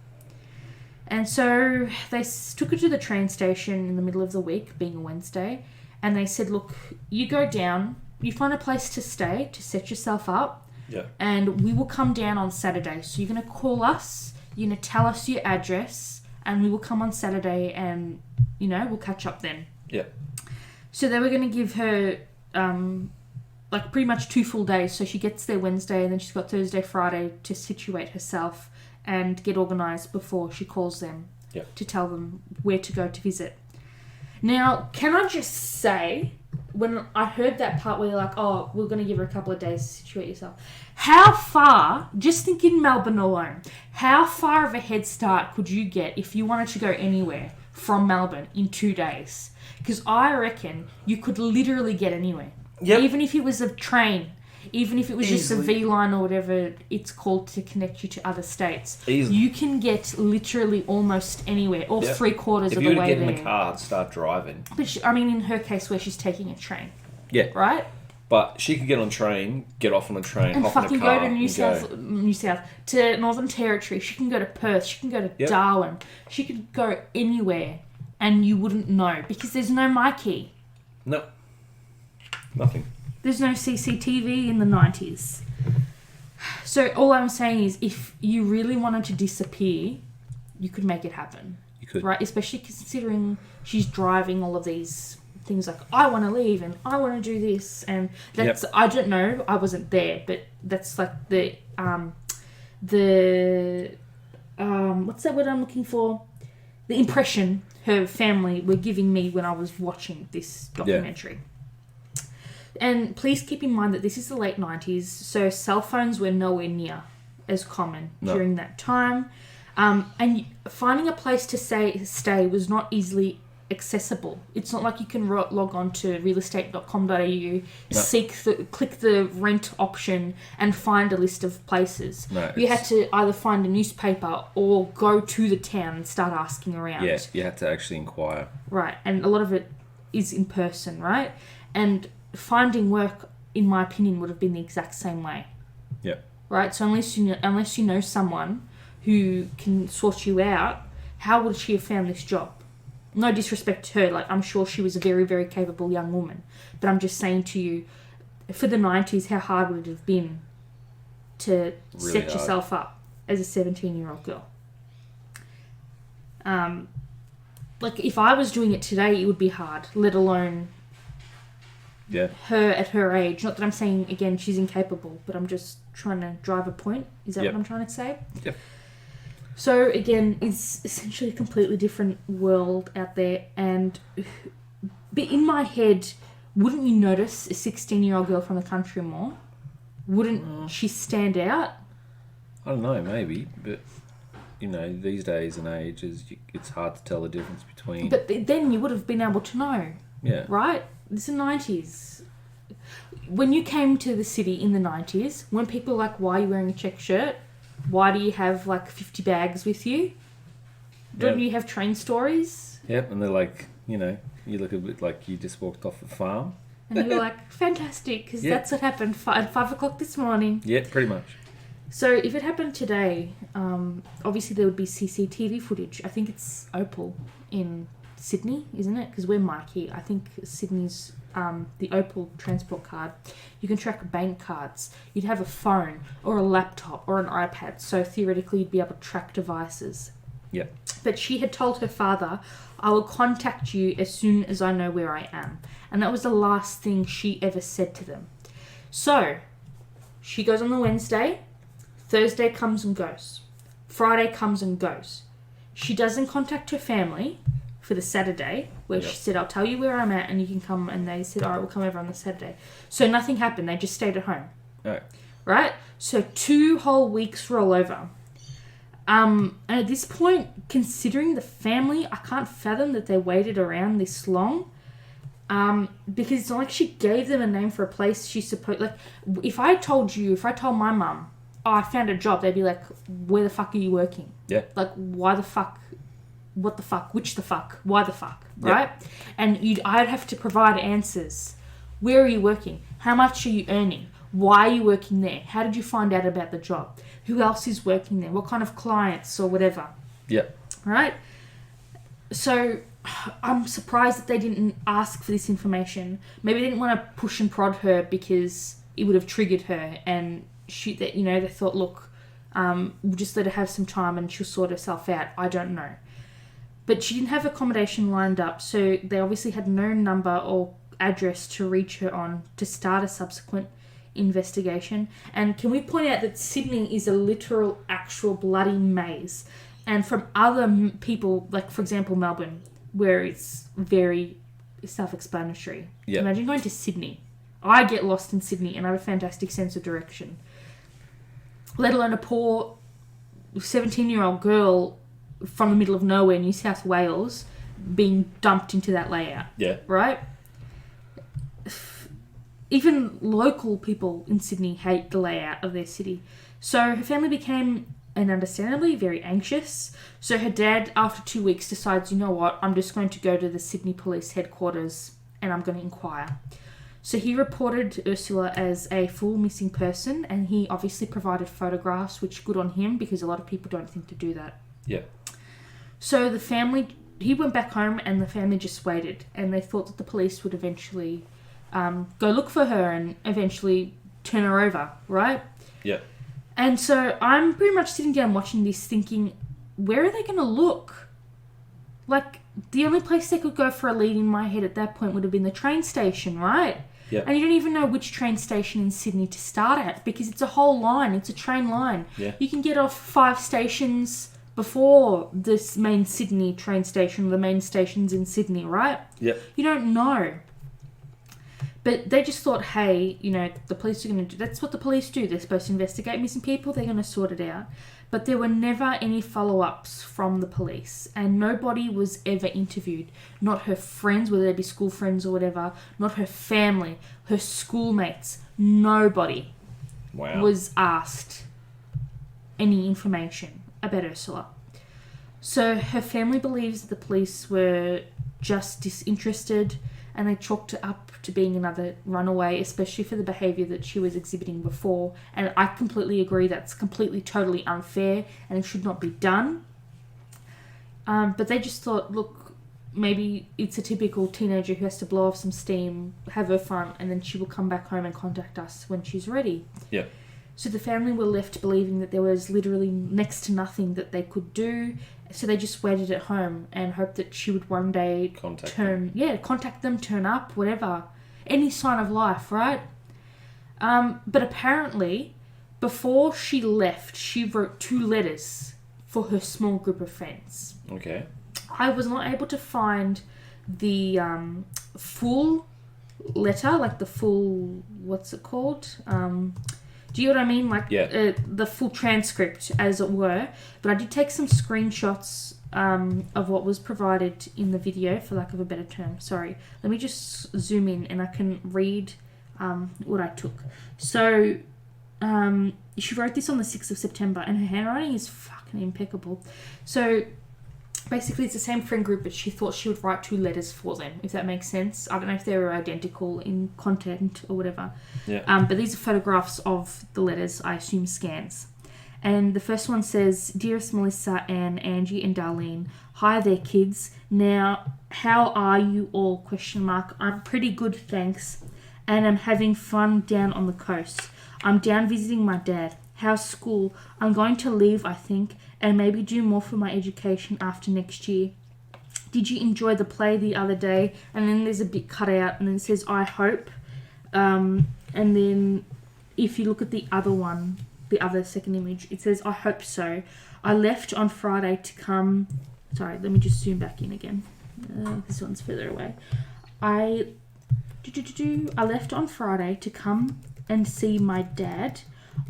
And so they took her to the train station in the middle of the week, being a Wednesday, and they said, "Look, you go down, you find a place to stay, to set yourself up, and we will come down on Saturday. So you're going to call us, you're going to tell us your address, and we will come on Saturday and, we'll catch up then." Yeah. So they were going to give her, pretty much 2 full days. So she gets there Wednesday, and then she's got Thursday, Friday to situate herself and get organised before she calls them to tell them where to go to visit. Now, can I just say, when I heard that part where they're like, "Oh, we're going to give her a couple of days to situate yourself," how far, just think in Melbourne alone, how far of a head start could you get if you wanted to go anywhere from Melbourne in 2 days? Because I reckon you could literally get anywhere. Yep. Even if it was a train, even if it was just a V-line or whatever it's called to connect you to other states. Easily. You can get literally almost anywhere, or 3/4 of the way there. If you were to get in the car and start driving. But in her case where she's taking a train. Yeah. Right? But she could get on a train, get off on a train, and hop in a fucking car, go to New South, to Northern Territory. She can go to Perth. She can go to Darwin. She could go anywhere, and you wouldn't know because there's no Mikey. No. Nothing. There's no CCTV in the 90s. So all I'm saying is, if you really wanted to disappear, you could make it happen. You could. Right? Especially considering she's driving all of these things like, "I want to leave and I want to do this," and that's I don't know, I wasn't there, but that's like the what's that word I'm looking for? The impression her family were giving me when I was watching this documentary. And please keep in mind that this is the late 90s, so cell phones were nowhere near as common during that time. And finding a place to stay was not easily accessible. It's not like you can log on to realestate.com.au, click the rent option and find a list of places. No, you had to either find a newspaper or go to the town and start asking around. Yeah, you had to actually inquire. Right, and a lot of it is in person, right? And finding work, in my opinion, would have been the exact same way. Yeah. Right? So unless you know someone who can sort you out, how would she have found this job? No disrespect to her, like I'm sure she was a very, very capable young woman. But I'm just saying to you, for the 90s, how hard would it have been to set yourself up as a 17-year-old girl? If I was doing it today, it would be hard, let alone her at her age. Not that I'm saying, again, she's incapable, but I'm just trying to drive a point. Is that what I'm trying to say? Yep. So, again, it's essentially a completely different world out there. But in my head, wouldn't you notice a 16-year-old girl from the country more? Wouldn't she stand out? I don't know, maybe, but these days and ages, it's hard to tell the difference between. But then you would have been able to know. Yeah. Right? It's the 90s. When you came to the city in the 90s, when people were like, "Why are you wearing a check shirt? Why do you have 50 bags with you? Don't you have train stories?" Yep, and they're like, you look a bit like you just walked off the farm. And you're like, fantastic, because that's what happened at 5 o'clock this morning. Yeah, pretty much. So if it happened today, obviously there would be CCTV footage. I think it's Opal in Sydney, isn't it? Because we're Mikey. I think Sydney's the Opal transport card. You can track bank cards. You'd have a phone or a laptop or an iPad. So theoretically, you'd be able to track devices. Yeah. But she had told her father, I will contact you as soon as I know where I am. And that was the last thing she ever said to them. So, she goes on the Wednesday. Thursday comes and goes. Friday comes and goes. She doesn't contact her family for the Saturday, where she said, I'll tell you where I'm at and you can come. And they said, all right, we'll come over on the Saturday. So nothing happened. They just stayed at home. Right? So 2 whole weeks roll over. And at this point, considering the family, I can't fathom that they waited around this long. Because it's not like she gave them a name for a place she's supposed... Like, if I told my mum, oh, I found a job, they'd be like, where the fuck are you working? Yeah. Like, why the fuck? What the fuck? Which the fuck? Why the fuck? Right? And I'd have to provide answers. Where are you working? How much are you earning? Why are you working there? How did you find out about the job? Who else is working there? What kind of clients or whatever? Yeah. Right? So I'm surprised that they didn't ask for this information. Maybe they didn't want to push and prod her because it would have triggered her, and they thought, look, we'll just let her have some time and she'll sort herself out. I don't know. But she didn't have accommodation lined up, so they obviously had no number or address to reach her on to start a subsequent investigation. And can we point out that Sydney is a literal, actual bloody maze? And from other people, like for example Melbourne, where it's very self-explanatory. Yeah. Imagine going to Sydney. I get lost in Sydney and I have a fantastic sense of direction. Let alone a poor 17-year-old girl from the middle of nowhere, New South Wales, being dumped into that layout. Yeah. Right? Even local people in Sydney hate the layout of their city. So her family became, and understandably, very anxious. So her dad, after 2 weeks, decides, you know what, I'm just going to go to the Sydney Police headquarters and I'm going to inquire. So he reported Ursula as a full missing person, and he obviously provided photographs, which good on him because a lot of people don't think to do that. Yeah. So the family, he went back home and the family just waited, and they thought that the police would eventually go look for her and eventually turn her over, right? Yeah. And so I'm pretty much sitting down watching this thinking, where are they going to look? Like, the only place they could go for a lead in my head at that point would have been the train station, right? Yeah. And you don't even know which train station in Sydney to start at because it's a whole line. It's a train line. Yeah. You can get off 5 stations before this main Sydney train station, the main stations in Sydney, right? Yeah. You don't know. But they just thought, hey, the police are going to do... That's what the police do. They're supposed to investigate missing people. They're going to sort it out. But there were never any follow-ups from the police. And nobody was ever interviewed. Not her friends, whether they be school friends or whatever. Not her family. Her schoolmates. Nobody was asked any information about Ursula. So her family believes that the police were just disinterested, and they chalked it up to being another runaway, especially for the behaviour that she was exhibiting before. And I completely agree that's completely, totally unfair and it should not be done. But they just thought, look, maybe it's a typical teenager who has to blow off some steam, have her fun, and then she will come back home and contact us when she's ready. Yeah. So the family were left believing that there was literally next to nothing that they could do. So they just waited at home and hoped that she would one day contact them, turn up, whatever. Any sign of life, right? But apparently, before she left, she wrote 2 letters for her small group of friends. Okay. I was not able to find the full letter, like the full, what's it called? Do you know what I mean? Like the full transcript, as it were. But I did take some screenshots of what was provided in the video, for lack of a better term. Sorry. Let me just zoom in and I can read what I took. So she wrote this on the 6th of September and her handwriting is fucking impeccable. So basically it's the same friend group, but she thought she would write 2 letters for them, if that makes sense. I don't know if they were identical in content or whatever. Yeah. But these are photographs of the letters, I assume scans. And the first one says, Dearest Melissa, Anne, Angie and Darlene, Hi there, kids. Now, how are you all? ? I'm pretty good, thanks. And I'm having fun down on the coast. I'm down visiting my dad. How's school? I'm going to leave, I think, and maybe do more for my education after next year. Did you enjoy the play the other day? And then there's a bit cut out, and then it says, I hope. And then if you look at the other one, the other second image, it says, I hope so. I left on Friday to come... Sorry, let me just zoom back in again. This one's further away. I left on Friday to come and see my dad.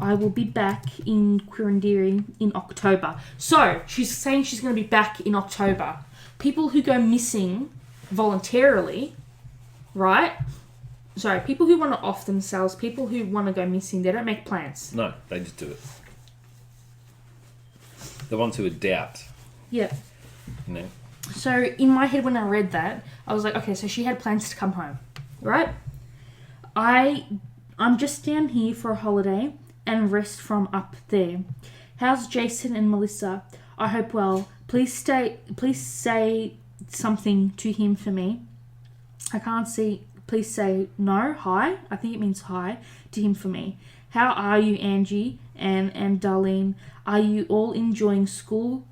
I will be back in Quirindiri in October. So, she's saying she's going to be back in October. People who go missing voluntarily, right? Sorry, people who want to off themselves, people who want to go missing, they don't make plans. No, they just do it. The ones who would doubt. Yeah. You know? So, in my head when I read that, I was like, okay, so she had plans to come home, right? I'm just down here for a holiday and rest from up there. How's Jason and Melissa? I hope well. Please say something to him for me. I can't see. Please say no, hi. I think it means hi to him for me. How are you, Angie and Darlene? Are you all enjoying school? !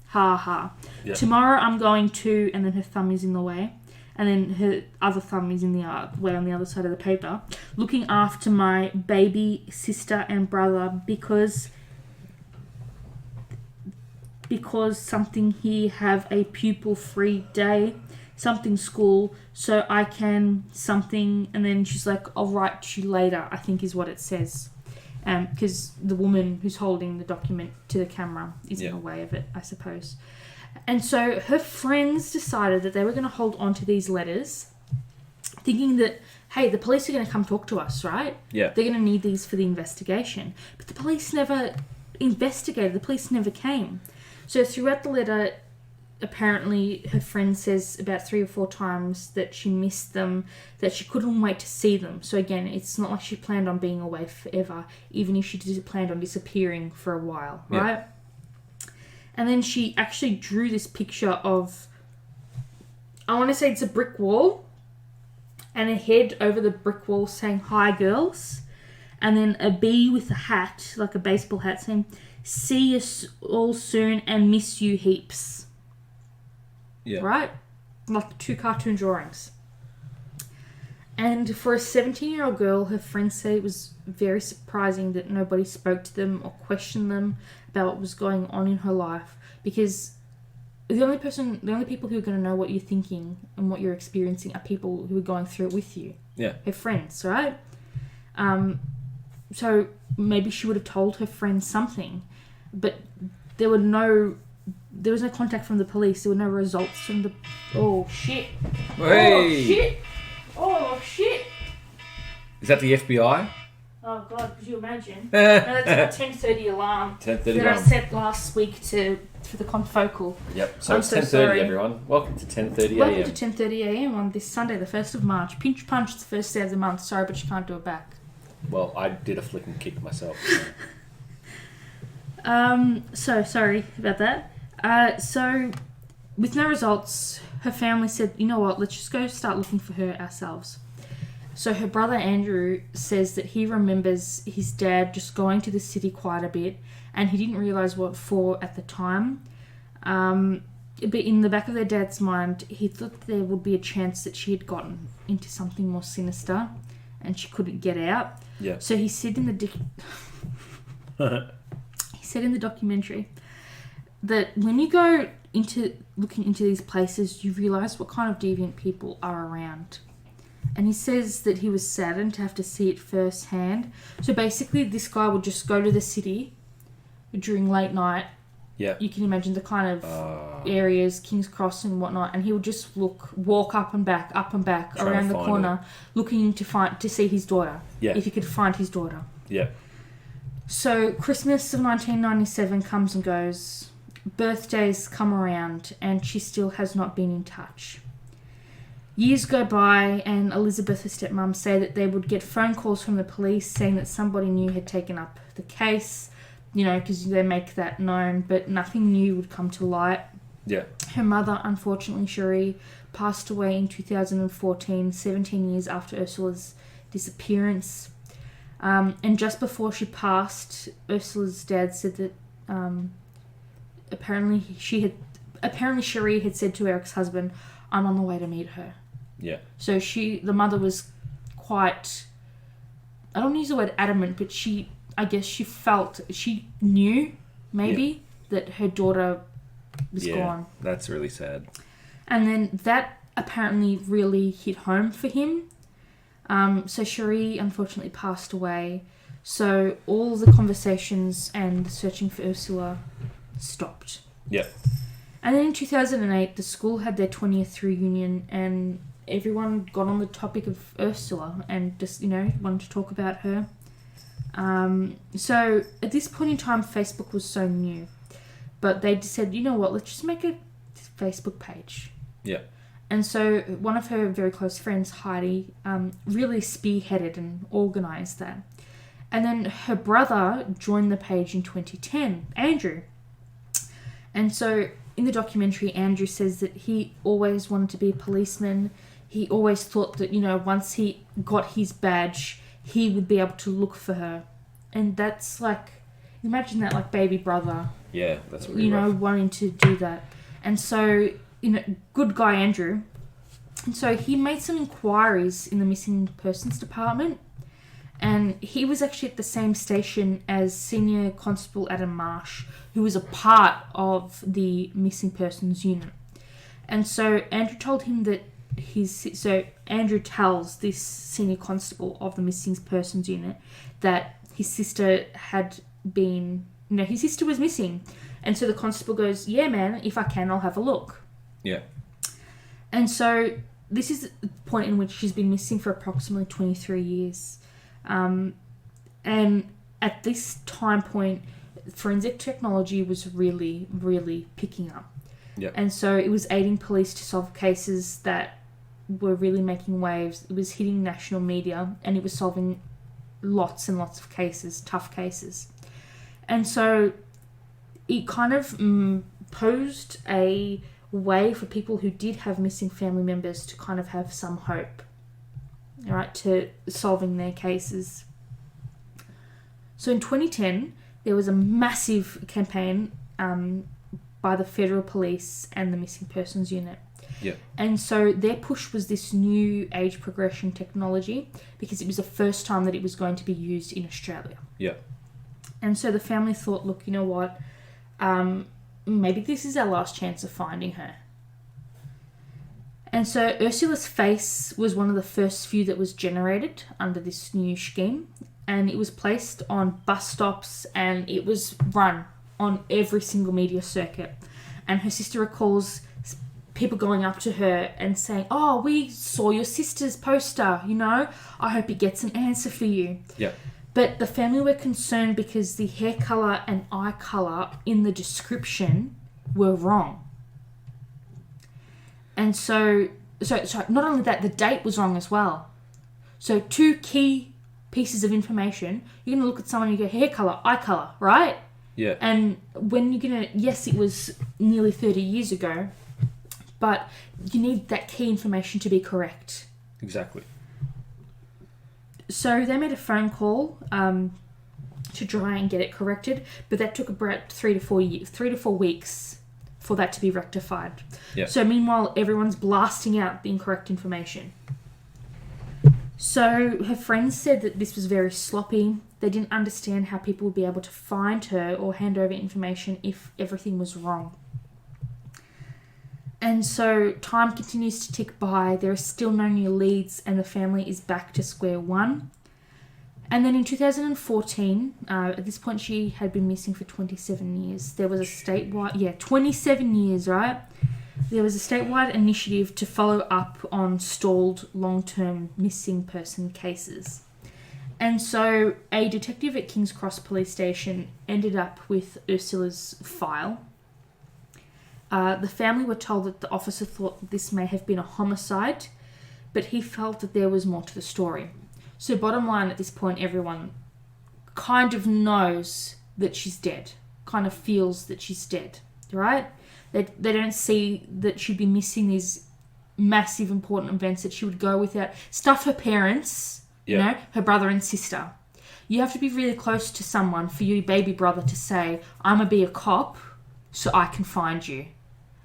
Ha ha. Yep. Tomorrow I'm going to, and then her thumb is in the way. And then her other thumb is in the way on the other side of the paper. Looking after my baby sister and brother because something here have a pupil-free day, something school, so I can something... And then she's like, I'll write to you later, I think is what it says. Because the woman who's holding the document to the camera is in the way of it, I suppose. And so her friends decided that they were going to hold on to these letters, thinking that, hey, the police are going to come talk to us, right? Yeah. They're going to need these for the investigation. But the police never investigated. The police never came. So throughout the letter, apparently her friend says about 3 or 4 times that she missed them, that she couldn't wait to see them. So again, it's not like she planned on being away forever, even if she planned on disappearing for a while, right? And then she actually drew this picture of, I want to say it's a brick wall, and a head over the brick wall saying, hi girls, and then a bee with a hat, like a baseball hat, saying, see you all soon and miss you heaps. Yeah. Right? Like 2 cartoon drawings. And for a 17-year-old girl, her friends say it was very surprising that nobody spoke to them or questioned them about what was going on in her life, because the only people who are going to know what you're thinking and what you're experiencing are people who are going through it with you. Yeah. Her friends, right? So maybe she would have told her friends something, but there was no contact from the police. There were no results from the... Oh, shit. Hey. Oh, shit. Is that the FBI? Oh, God, could you imagine? No, that's a 10:30 alarm. 10:30 that I set last week for the confocal. Yep, so it's 10:30, everyone. Welcome to 10:30 a.m. Welcome to 10:30 a.m. on this Sunday, the 1st of March. Pinch Punch, it's the first day of the month. Sorry, but you can't do it back. Well, I did a flick and kick myself. So, sorry about that. So, with no results, her family said, you know what, let's just go start looking for her ourselves. So her brother Andrew says that he remembers his dad just going to the city quite a bit, and he didn't realise what for at the time. But in the back of their dad's mind, he thought there would be a chance that she had gotten into something more sinister and she couldn't get out. Yeah. So he said in the documentary that when you go into looking into these places, you realise what kind of deviant people are around. And he says that he was saddened to have to see it firsthand. So basically, this guy would just go to the city during late night. Yeah. You can imagine the kind of areas, King's Cross and whatnot, and he would just walk up and back around the corner, looking to see his daughter. Yeah. If he could find his daughter. Yeah. So Christmas of 1997 comes and goes. Birthdays come around, and she still has not been in touch. Years go by, and Elizabeth, her stepmom, say that they would get phone calls from the police saying that somebody new had taken up the case, because they make that known, but nothing new would come to light. Yeah. Her mother, unfortunately, Cherie, passed away in 2014, 17 years after Ursula's disappearance. And just before she passed, Ursula's dad said that apparently Cherie had said to her ex-husband, "I'm on the way to meet her." Yeah. So the mother was quite, I don't use the word adamant, but I guess she knew maybe that her daughter was gone. That's really sad. And then that apparently really hit home for him. So Cherie unfortunately passed away. So all the conversations and the searching for Ursula stopped. Yeah. And then in 2008, the school had their 20th reunion, and everyone got on the topic of Ursula and just, wanted to talk about her. So at this point in time, Facebook was so new. But they said, you know what, let's just make a Facebook page. Yeah. And so one of her very close friends, Heidi, really spearheaded and organised that. And then her brother joined the page in 2010, Andrew. And so in the documentary, Andrew says that he always wanted to be a policeman. He always thought that, once he got his badge, he would be able to look for her. And that's like, imagine that, like, baby brother. Yeah, that's really rough. Wanting to do that. And so, good guy Andrew. And so he made some inquiries in the missing persons department. And he was actually at the same station as Senior Constable Adam Marsh, who was a part of the missing persons unit. And so Andrew told him that Andrew tells this Senior Constable of the missing persons unit that his sister had been, his sister was missing. And so the constable goes, "Yeah, man, if I can, I'll have a look." Yeah. And so this is the point in which she's been missing for approximately 23 years. And at this time point, forensic technology was really, really picking up. Yep. And so it was aiding police to solve cases that were really making waves. It was hitting national media, and it was solving lots and lots of cases, tough cases. And so it kind of posed a way for people who did have missing family members to kind of have some hope, all right, to solving their cases. So in 2010, there was a massive campaign by the Federal Police and the Missing Persons Unit. Yeah. And so their push was this new age progression technology, because it was the first time that it was going to be used in Australia. Yeah. And so the family thought, look, you know what, maybe this is our last chance of finding her. And so Ursula's face was one of the first few that was generated under this new scheme, and it was placed on bus stops, and it was run on every single media circuit. And her sister recalls people going up to her and saying, "Oh, we saw your sister's poster, I hope it gets an answer for you." Yeah. But the family were concerned because the hair colour and eye colour in the description were wrong. And so not only that, the date was wrong as well. So two key pieces of information. You're going to look at someone and you go, hair colour, eye colour, right? Yeah. And when you're going to, yes, it was nearly 30 years ago, but you need that key information to be correct. Exactly. So they made a phone call to try and get it corrected, but that took about 3 to 4 weeks for that to be rectified. Yeah. So meanwhile, everyone's blasting out the incorrect information. So her friends said that this was very sloppy. They didn't understand how people would be able to find her or hand over information if everything was wrong. And so time continues to tick by. There are still no new leads, and the family is back to square one. And then in 2014, at this point she had been missing for 27 years. There was a statewide, 27 years, right? There was a statewide initiative to follow up on stalled long-term missing person cases. And so a detective at King's Cross Police Station ended up with Ursula's file. The family were told that the officer thought that this may have been a homicide, but he felt that there was more to the story. So bottom line, at this point, everyone kind of knows that she's dead, kind of feels that she's dead, right? They don't see that she'd be missing these massive important events, that she would go without stuff her parents, her brother and sister. You have to be really close to someone for your baby brother to say, I'm going to be a cop so I can find you.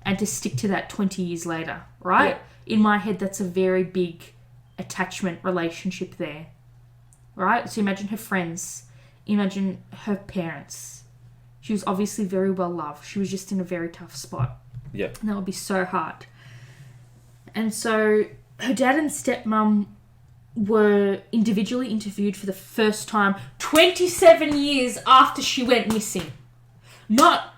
And to stick to that 20 years later, right? Yeah. In my head, that's a very big attachment relationship there, right? So imagine her friends. Imagine her parents. She was obviously very well loved. She was just in a very tough spot. Yeah. And that would be so hard. And so her dad and stepmom were individually interviewed for the first time 27 years after she went missing. Not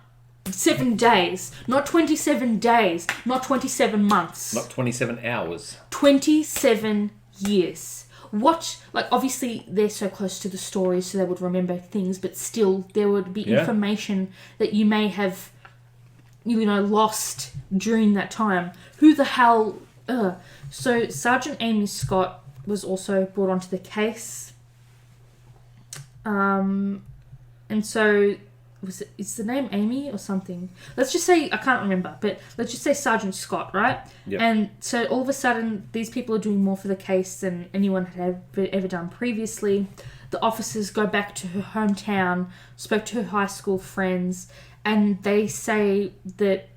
7 days, not 27 days, not 27 months. Not 27 hours. 27 years. What, like, obviously they're so close to the story so they would remember things, but still there would be information that you may have, lost during that time. Who the hell... So Sergeant Amy Scott was also brought onto the case. And so... is the name Amy or something? Let's just say, I can't remember, but let's just say Sergeant Scott, right? Yep. And so all of a sudden, these people are doing more for the case than anyone had ever done previously. The officers go back to her hometown, spoke to her high school friends, and they say that,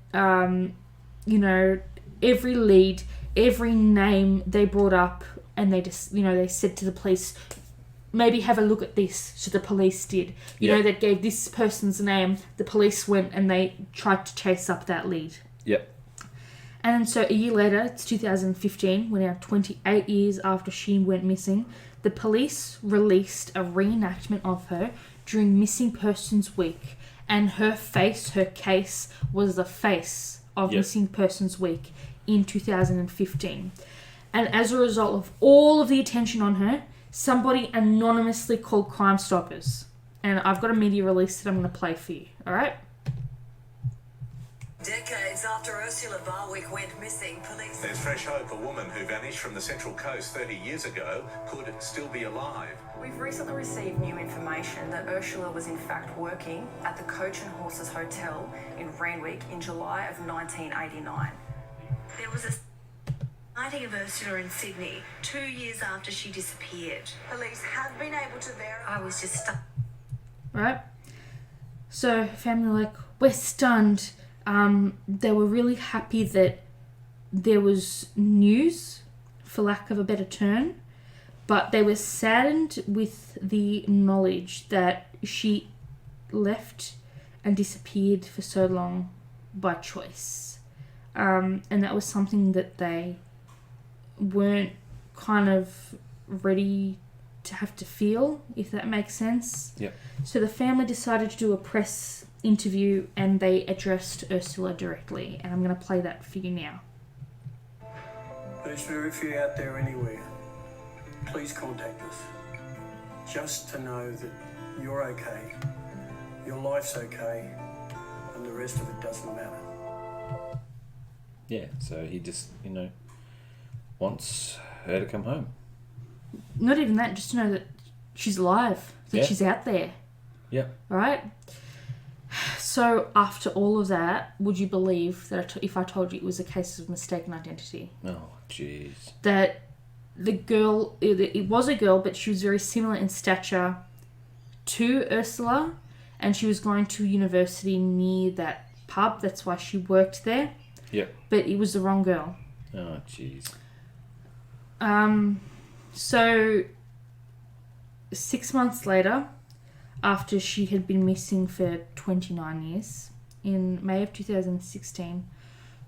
every lead, every name they brought up, and they just, they said to the police, maybe have a look at this. So the police did. They gave this person's name. The police went and they tried to chase up that lead. Yep. And so a year later, it's 2015, we're now 28 years after she went missing, the police released a reenactment of her during Missing Persons Week. And her case was the face of Missing Persons Week in 2015. And as a result of all of the attention on her, somebody anonymously called Crime Stoppers. And I've got a media release that I'm going to play for you, alright? Decades after Ursula Barwick went missing, police... There's fresh hope. A woman who vanished from the Central Coast 30 years ago could still be alive. We've recently received new information that Ursula was in fact working at the Coach and Horses Hotel in Randwick in July of 1989. There was a sighting of Ursula in Sydney 2 years after she disappeared. Police have been able to verify. I was just stuck. Right? So, family were like, we're stunned. They were really happy that there was news, for lack of a better term, but they were saddened with the knowledge that she left and disappeared for so long by choice. And that was something that they weren't kind of ready to have to feel, if that makes sense. Yep. So the family decided to do a press interview and they addressed Ursula directly, and I'm going to play that for you now. Ursula, if you're out there anywhere, please contact us. Just to know that you're okay, your life's okay, and the rest of it doesn't matter. Yeah, so he just, wants her to come home. Not even that, just to know that she's alive, that she's out there. Yeah. Right? So after all of that, would you believe that if I told you it was a case of mistaken identity? Oh, jeez. That the girl, it was a girl, but she was very similar in stature to Ursula, and she was going to university near that pub. That's why she worked there. Yeah. But it was the wrong girl. Oh, jeez. So 6 months later, after she had been missing for 29 years, in May of 2016,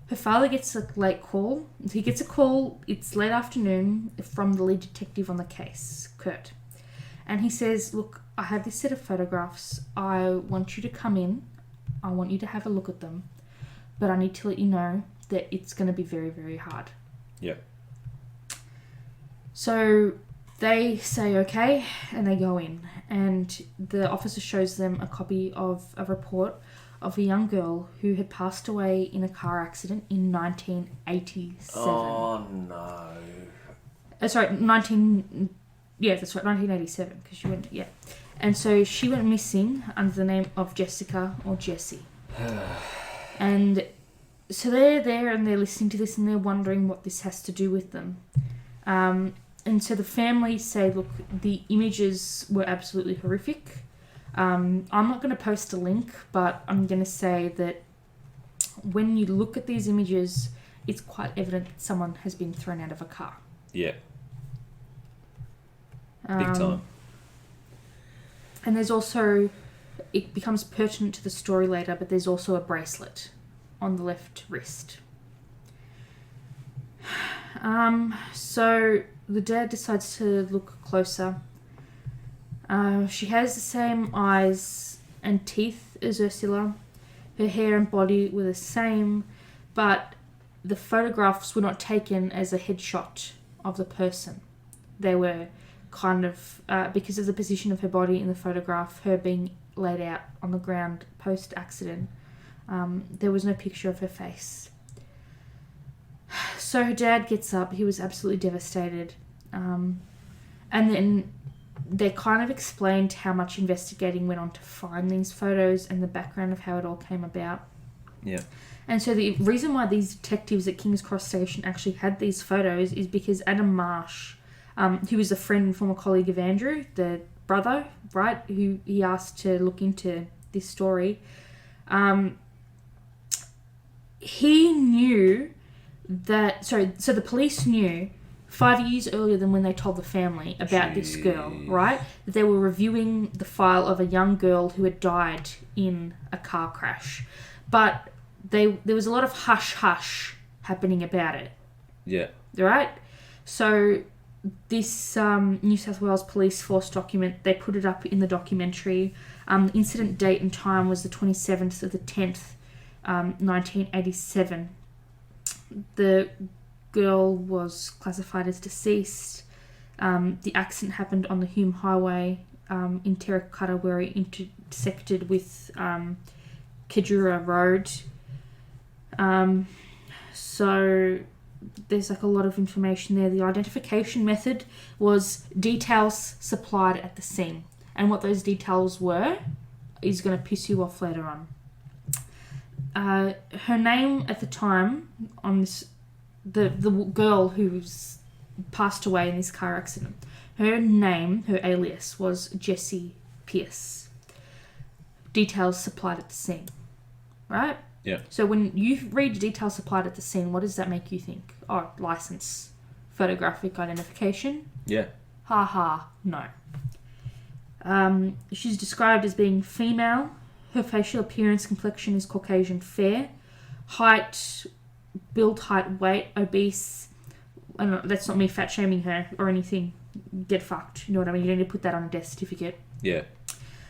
her father gets a late call. He gets a call, it's late afternoon, from the lead detective on the case, Kurt. And he says, look, I have this set of photographs. I want you to come in. I want you to have a look at them. But I need to let you know that it's going to be very, very hard. Yeah. So they say okay, and they go in. And the officer shows them a copy of a report of a young girl who had passed away in a car accident in 1987. Oh, no. Sorry, 1987, because she went, yeah. And so she went missing under the name of Jessica or Jessie. And so they're there and they're listening to this and they're wondering what this has to do with them. And so the family say, look, the images were absolutely horrific. I'm not going to post a link, but I'm going to say that when you look at these images, it's quite evident that someone has been thrown out of a car. Yeah. Big time. And there's also, it becomes pertinent to the story later, but there's also a bracelet on the left wrist. So the dad decides to look closer. She has the same eyes and teeth as Ursula. Her hair and body were the same, but the photographs were not taken as a headshot of the person. They were kind of, because of the position of her body in the photograph, her being laid out on the ground post-accident, there was no picture of her face. So her dad gets up. He was absolutely devastated. And then they kind of explained how much investigating went on to find these photos and the background of how it all came about. Yeah. And so the reason why these detectives at King's Cross Station actually had these photos is because Adam Marsh, who was a friend and former colleague of Andrew, the brother, right, who he asked to look into this story, he knew that... So the police knew 5 years earlier than when they told the family about this girl, right? That they were reviewing the file of a young girl who had died in a car crash. But there was a lot of hush-hush happening about it. Yeah. Right? So this New South Wales Police Force document, they put it up in the documentary. The incident date and time was the 27th of the 10th, 1987. The girl was classified as deceased. The accident happened on the Hume Highway in Terracotta, where it intersected with Kidura Road. So there's like a lot of information there. The identification method was details supplied at the scene. And what those details were is going to piss you off later on. Her name at the time on this, the girl who's passed away in this car accident, her name, her alias was Jessie Pierce. Details supplied at the scene. Right? Yeah. So when you read details supplied at the scene, what does that make you think? Oh, license, photographic identification? Yeah. Ha ha, no. She's described as being female. Her facial appearance, complexion is Caucasian fair. Height, build, height, weight, obese. That's not me fat shaming her or anything. Get fucked. You know what I mean? You don't need to put that on a death certificate. Yeah.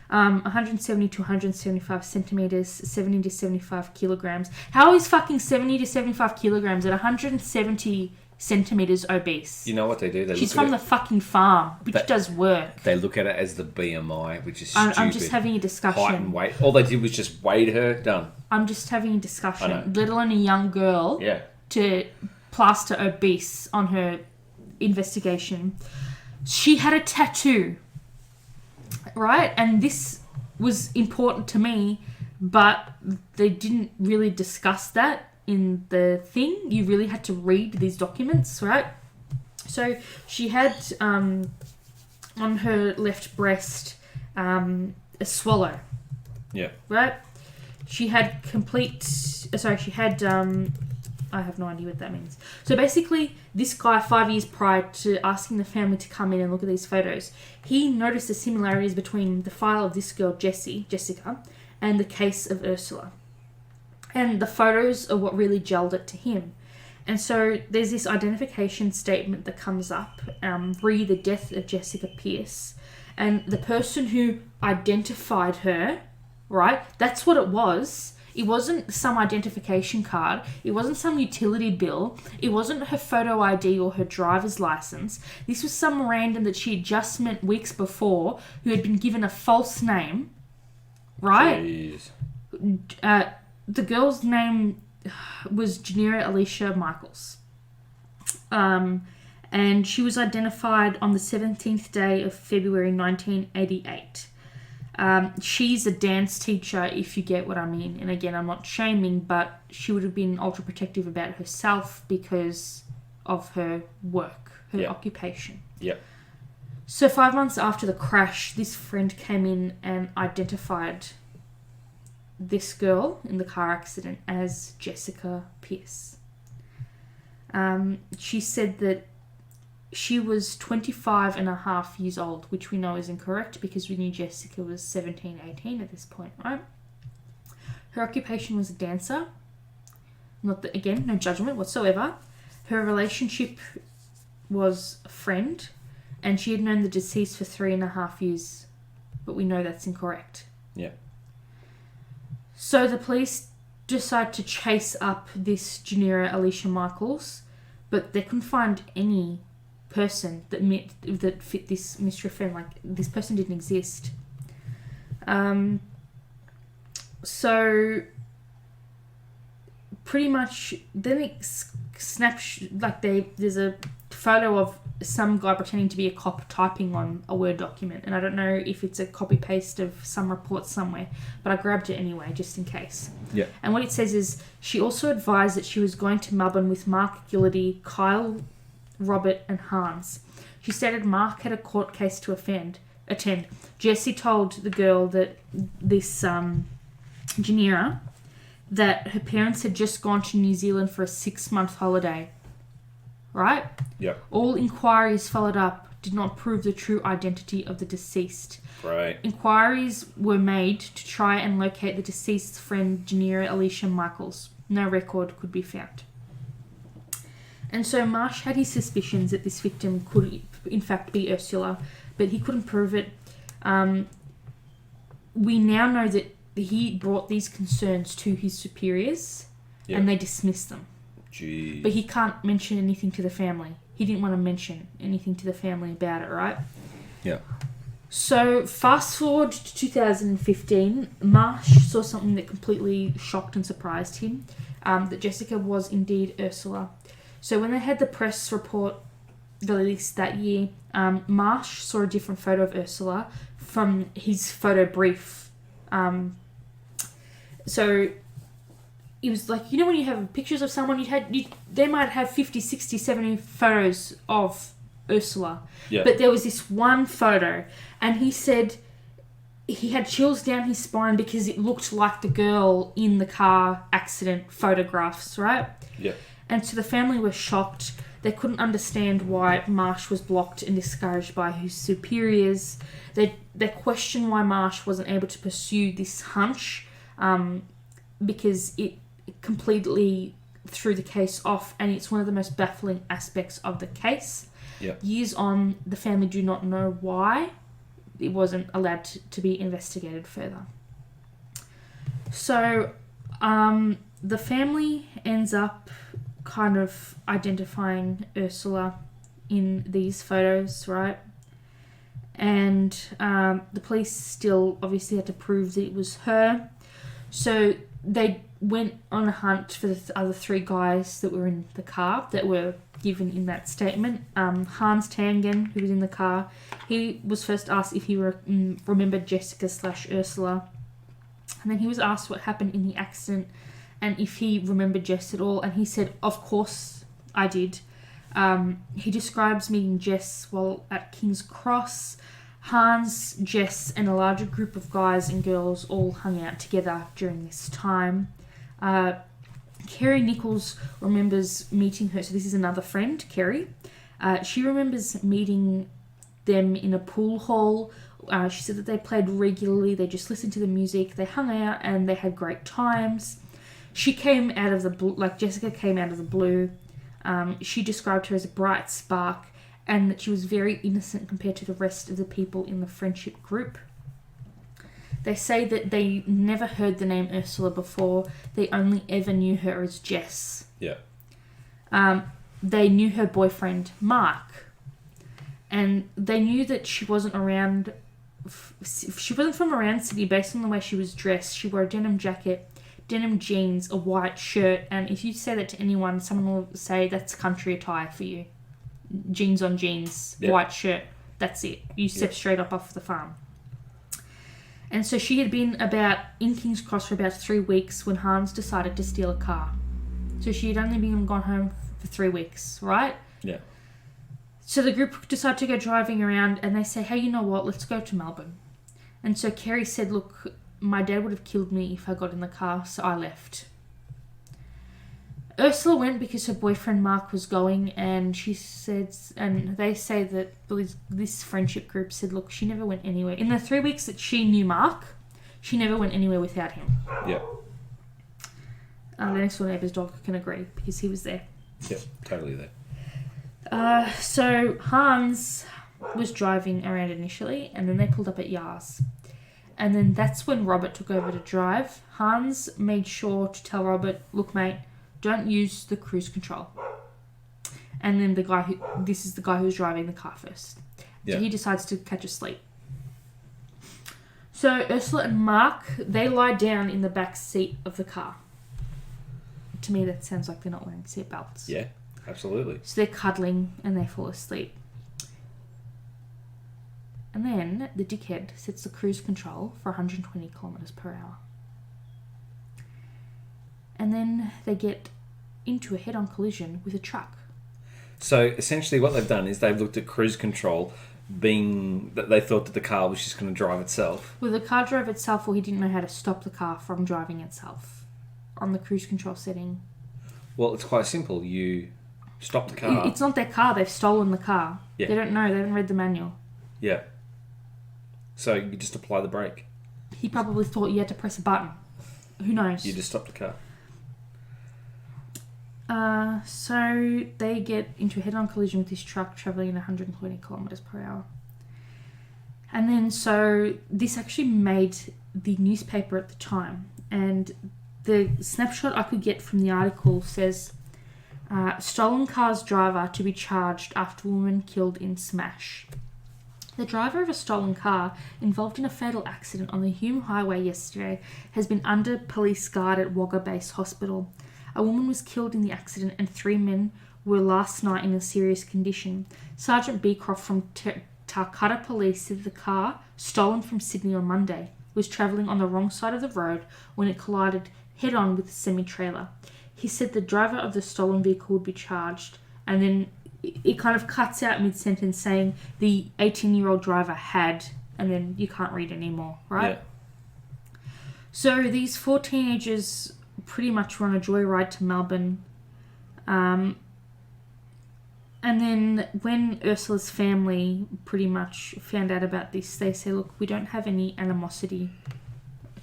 170 to 175 centimeters, 70 to 75 kilograms. How is fucking 70 to 75 kilograms at 170 centimeters obese? You know what they do? She's from the fucking farm, which does work. They look at it as the BMI, which is stupid. I'm just having a discussion. Height and weight. All they did was just weighed her. Done. I'm just having a discussion. I know. Let alone a young girl. Yeah. To plaster obese on her investigation. She had a tattoo. Right? And this was important to me, but they didn't really discuss that in the thing. You really had to read these documents, right? So she had on her left breast a swallow. Yeah. Right? She had I have no idea what that means. So basically, this guy, 5 years prior to asking the family to come in and look at these photos, he noticed the similarities between the file of this girl, Jessica, and the case of Ursula. And the photos are what really gelled it to him. And so there's this identification statement that comes up, re the death of Jessica Pierce. And the person who identified her, right, that's what it was. It wasn't some identification card. It wasn't some utility bill. It wasn't her photo ID or her driver's license. This was some random that she had just met weeks before who had been given a false name, right? Jeez. The girl's name was Janira Alicia Michaels. And she was identified on the 17th day of February 1988. She's a dance teacher, if you get what I mean. And again, I'm not shaming, but she would have been ultra protective about herself because of her work, her occupation. Yep. So 5 months after the crash, this friend came in and identified this girl in the car accident as Jessica Pierce. She said that she was 25 and a half years old, which we know is incorrect because we knew Jessica was 17, 18 at this point, right? Her occupation was a dancer. Not that, again, no judgment whatsoever. Her relationship was a friend, and she had known the deceased for 3.5 years, but we know that's incorrect. Yeah. So the police decide to chase up this Janira Alicia Michaels, but they couldn't find any person that fit this mystery friend. Like, this person didn't exist. So pretty much then it snaps, like there's a photo of some guy pretending to be a cop typing on a Word document, and I don't know if it's a copy paste of some report somewhere, but I grabbed it anyway just in case. Yeah. And what it says is she also advised that she was going to Melbourne with Mark Gillidy, Kyle, Robert and Hans. She stated Mark had a court case to attend. Jessie told the girl that this Janira that her parents had just gone to New Zealand for a 6-month holiday. Right? Yep. All inquiries followed up did not prove the true identity of the deceased. Right. Inquiries were made to try and locate the deceased's friend Janira Alicia Michaels. No record could be found. And so Marsh had his suspicions that this victim could in fact be Ursula, but he couldn't prove it. We now know that he brought these concerns to his superiors, and they dismissed them. Jeez. But he can't mention anything to the family. He didn't want to mention anything to the family about it, right? Yeah. So fast forward to 2015, Marsh saw something that completely shocked and surprised him, that Jessica was indeed Ursula. So when they had the press report released that year, Marsh saw a different photo of Ursula from his photo brief. So it was like, you know when you have pictures of someone, they might have 50, 60, 70 photos of Ursula. Yeah. But there was this one photo, and he said he had chills down his spine because it looked like the girl in the car accident photographs, right? Yeah. And so the family were shocked. They couldn't understand why Marsh was blocked and discouraged by his superiors. They questioned why Marsh wasn't able to pursue this hunch, because it completely threw the case off, and it's one of the most baffling aspects of the case. Yeah. Years on, the family do not know why it wasn't allowed to be investigated further. So the family ends up kind of identifying Ursula in these photos, right? And the police still obviously had to prove that it was her. So they went on a hunt for the other 3 guys that were in the car that were given in that statement. Hans Tangen, who was in the car, he was first asked if he remembered Jessica/Ursula. And then he was asked what happened in the accident and if he remembered Jess at all. And he said, of course I did. He describes meeting Jess while at King's Cross. Hans, Jess, and a larger group of guys and girls all hung out together during this time. Kerry Nichols remembers meeting her. So this is another friend, Kerry. She remembers meeting them in a pool hall. She said that they played regularly. They just listened to the music. They hung out and they had great times. She came out of the blue, like Jessica came out of the blue. She described her as a bright spark and that she was very innocent compared to the rest of the people in the friendship group. They say that they never heard the name Ursula before. They only ever knew her as Jess. Yeah. They knew her boyfriend, Mark. And they knew that she wasn't around... She wasn't from around Sydney based on the way she was dressed. She wore a denim jacket, denim jeans, a white shirt. And if you say that to anyone, someone will say that's country attire for you. Jeans on jeans, white shirt. That's it. You step straight up off the farm. And so she had been in King's Cross for about 3 weeks when Hans decided to steal a car. So she had only gone home for 3 weeks, right? Yeah. So the group decided to go driving around, and they say, hey, you know what, let's go to Melbourne. And so Kerry said, look, my dad would have killed me if I got in the car, so I left. Ursula went because her boyfriend Mark was going, and she said, and they say that this friendship group said, look, she never went anywhere. In the 3 weeks that she knew Mark, she never went anywhere without him. Yeah. The next door neighbour's dog can agree because he was there. Yep, totally there. So Hans was driving around initially, and then they pulled up at Yars. And then that's when Robert took over to drive. Hans made sure to tell Robert, look, mate, don't use the cruise control. And then this is the guy who's driving the car first. Yeah. So he decides to catch a sleep. So Ursula and Mark, they lie down in the back seat of the car. To me, that sounds like they're not wearing seatbelts. Yeah, absolutely. So they're cuddling and they fall asleep. And then the dickhead sets the cruise control for 120 kilometers per hour. And then they get into a head-on collision with a truck. So essentially what they've done is they've looked at cruise control being that they thought that the car was just going to drive itself. Well, the car drove itself, or he didn't know how to stop the car from driving itself on the cruise control setting. Well, it's quite simple. You stop the car. It's not their car. They've stolen the car. Yeah. They don't know. They haven't read the manual. Yeah. So you just apply the brake. He probably thought you had to press a button. Who knows? You just stop the car. So they get into a head-on collision with this truck travelling at 120 kilometres per hour. And then so this actually made the newspaper at the time. And the snapshot I could get from the article says, stolen car's driver to be charged after woman killed in smash. The driver of a stolen car involved in a fatal accident on the Hume Highway yesterday has been under police guard at Wagga Base Hospital. A woman was killed in the accident and 3 men were last night in a serious condition. Sergeant Beecroft from Tarcutta Police said the car, stolen from Sydney on Monday, was travelling on the wrong side of the road when it collided head-on with a semi-trailer. He said the driver of the stolen vehicle would be charged, and then it kind of cuts out mid-sentence saying the 18-year-old driver had, and then you can't read anymore, right? Yeah. So these 4 teenagers pretty much were on a joyride to Melbourne. And then when Ursula's family pretty much found out about this, they say, look, we don't have any animosity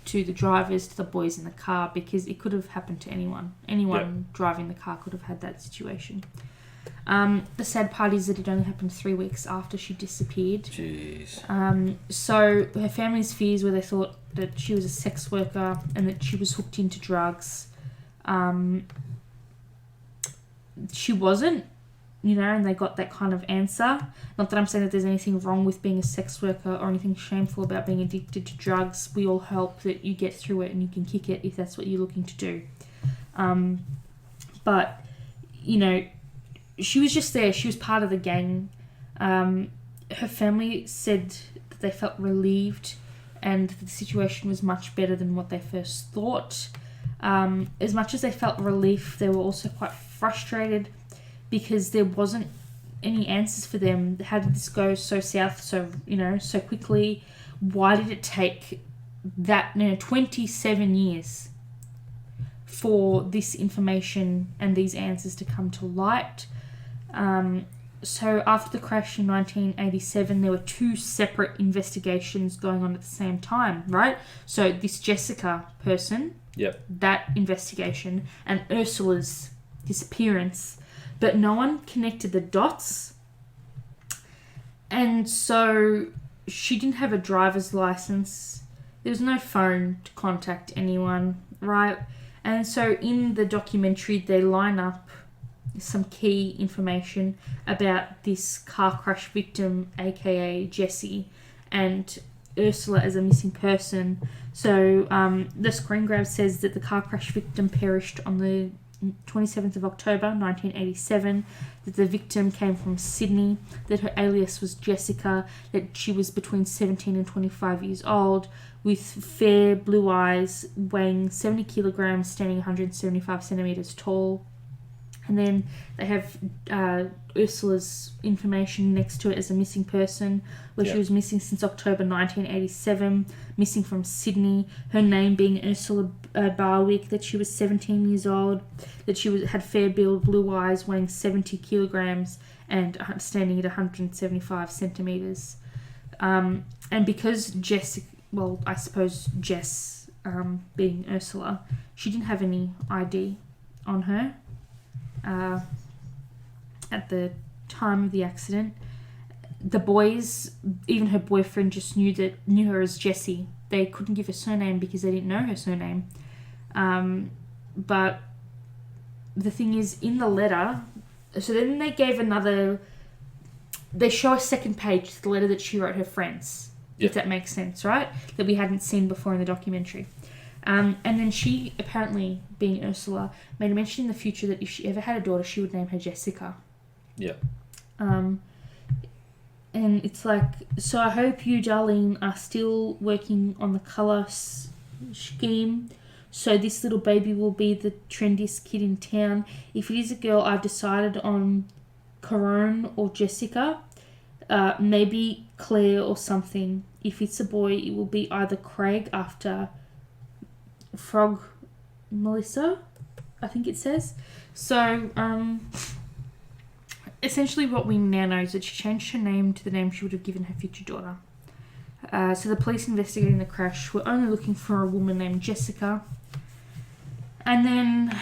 to the drivers, to the boys in the car, because it could have happened to anyone. Anyone driving the car could have had that situation. The sad part is that it only happened 3 weeks after she disappeared. Jeez. So her family's fears were they thought that she was a sex worker and that she was hooked into drugs. She wasn't, and they got that kind of answer. Not that I'm saying that there's anything wrong with being a sex worker or anything shameful about being addicted to drugs. We all hope that you get through it and you can kick it if that's what you're looking to do. But, she was just there. She was part of the gang. Her family said that they felt relieved and the situation was much better than what they first thought. As much as they felt relief, they were also quite frustrated because there wasn't any answers for them. How did this go so south so quickly? Why did it take that 27 years for this information and these answers to come to light? So after the crash in 1987, there were 2 separate investigations going on at the same time, right? So this Jessica person, that investigation, and Ursula's disappearance, but no one connected the dots. And so she didn't have a driver's license. There was no phone to contact anyone, right? And so in the documentary, they line up some key information about this car crash victim, aka Jessie, and Ursula as a missing person. So the screen grab says that the car crash victim perished on the 27th of October 1987, that the victim came from Sydney, that her alias was Jessica, that she was between 17 and 25 years old, with fair blue eyes, weighing 70 kilograms, standing 175 centimeters tall. And then they have Ursula's information next to it as a missing person, where she was missing since October 1987, missing from Sydney, her name being Ursula Barwick, that she was 17 years old, that she had fair build, blue eyes, weighing 70 kilograms, and standing at 175 centimetres. And because Jess, being Ursula, she didn't have any ID on her at the time of the accident. The boys, even her boyfriend, just knew her as Jessie. They couldn't give her surname because they didn't know her surname. But the thing is, in the letter, so then they show a second page to the letter that she wrote her friends, if that makes sense, right? That we hadn't seen before in the documentary. And then she, apparently, being Ursula, made a mention in the future that if she ever had a daughter, she would name her Jessica. Yeah. And it's like, so I hope you, Darlene, are still working on the colour scheme. So this little baby will be the trendiest kid in town. If it is a girl, I've decided on Corone or Jessica. Maybe Claire or something. If it's a boy, it will be either Craig after Frog Melissa, I think it says. So, essentially what we now know is that she changed her name to the name she would have given her future daughter. So the police investigating the crash were only looking for a woman named Jessica. And then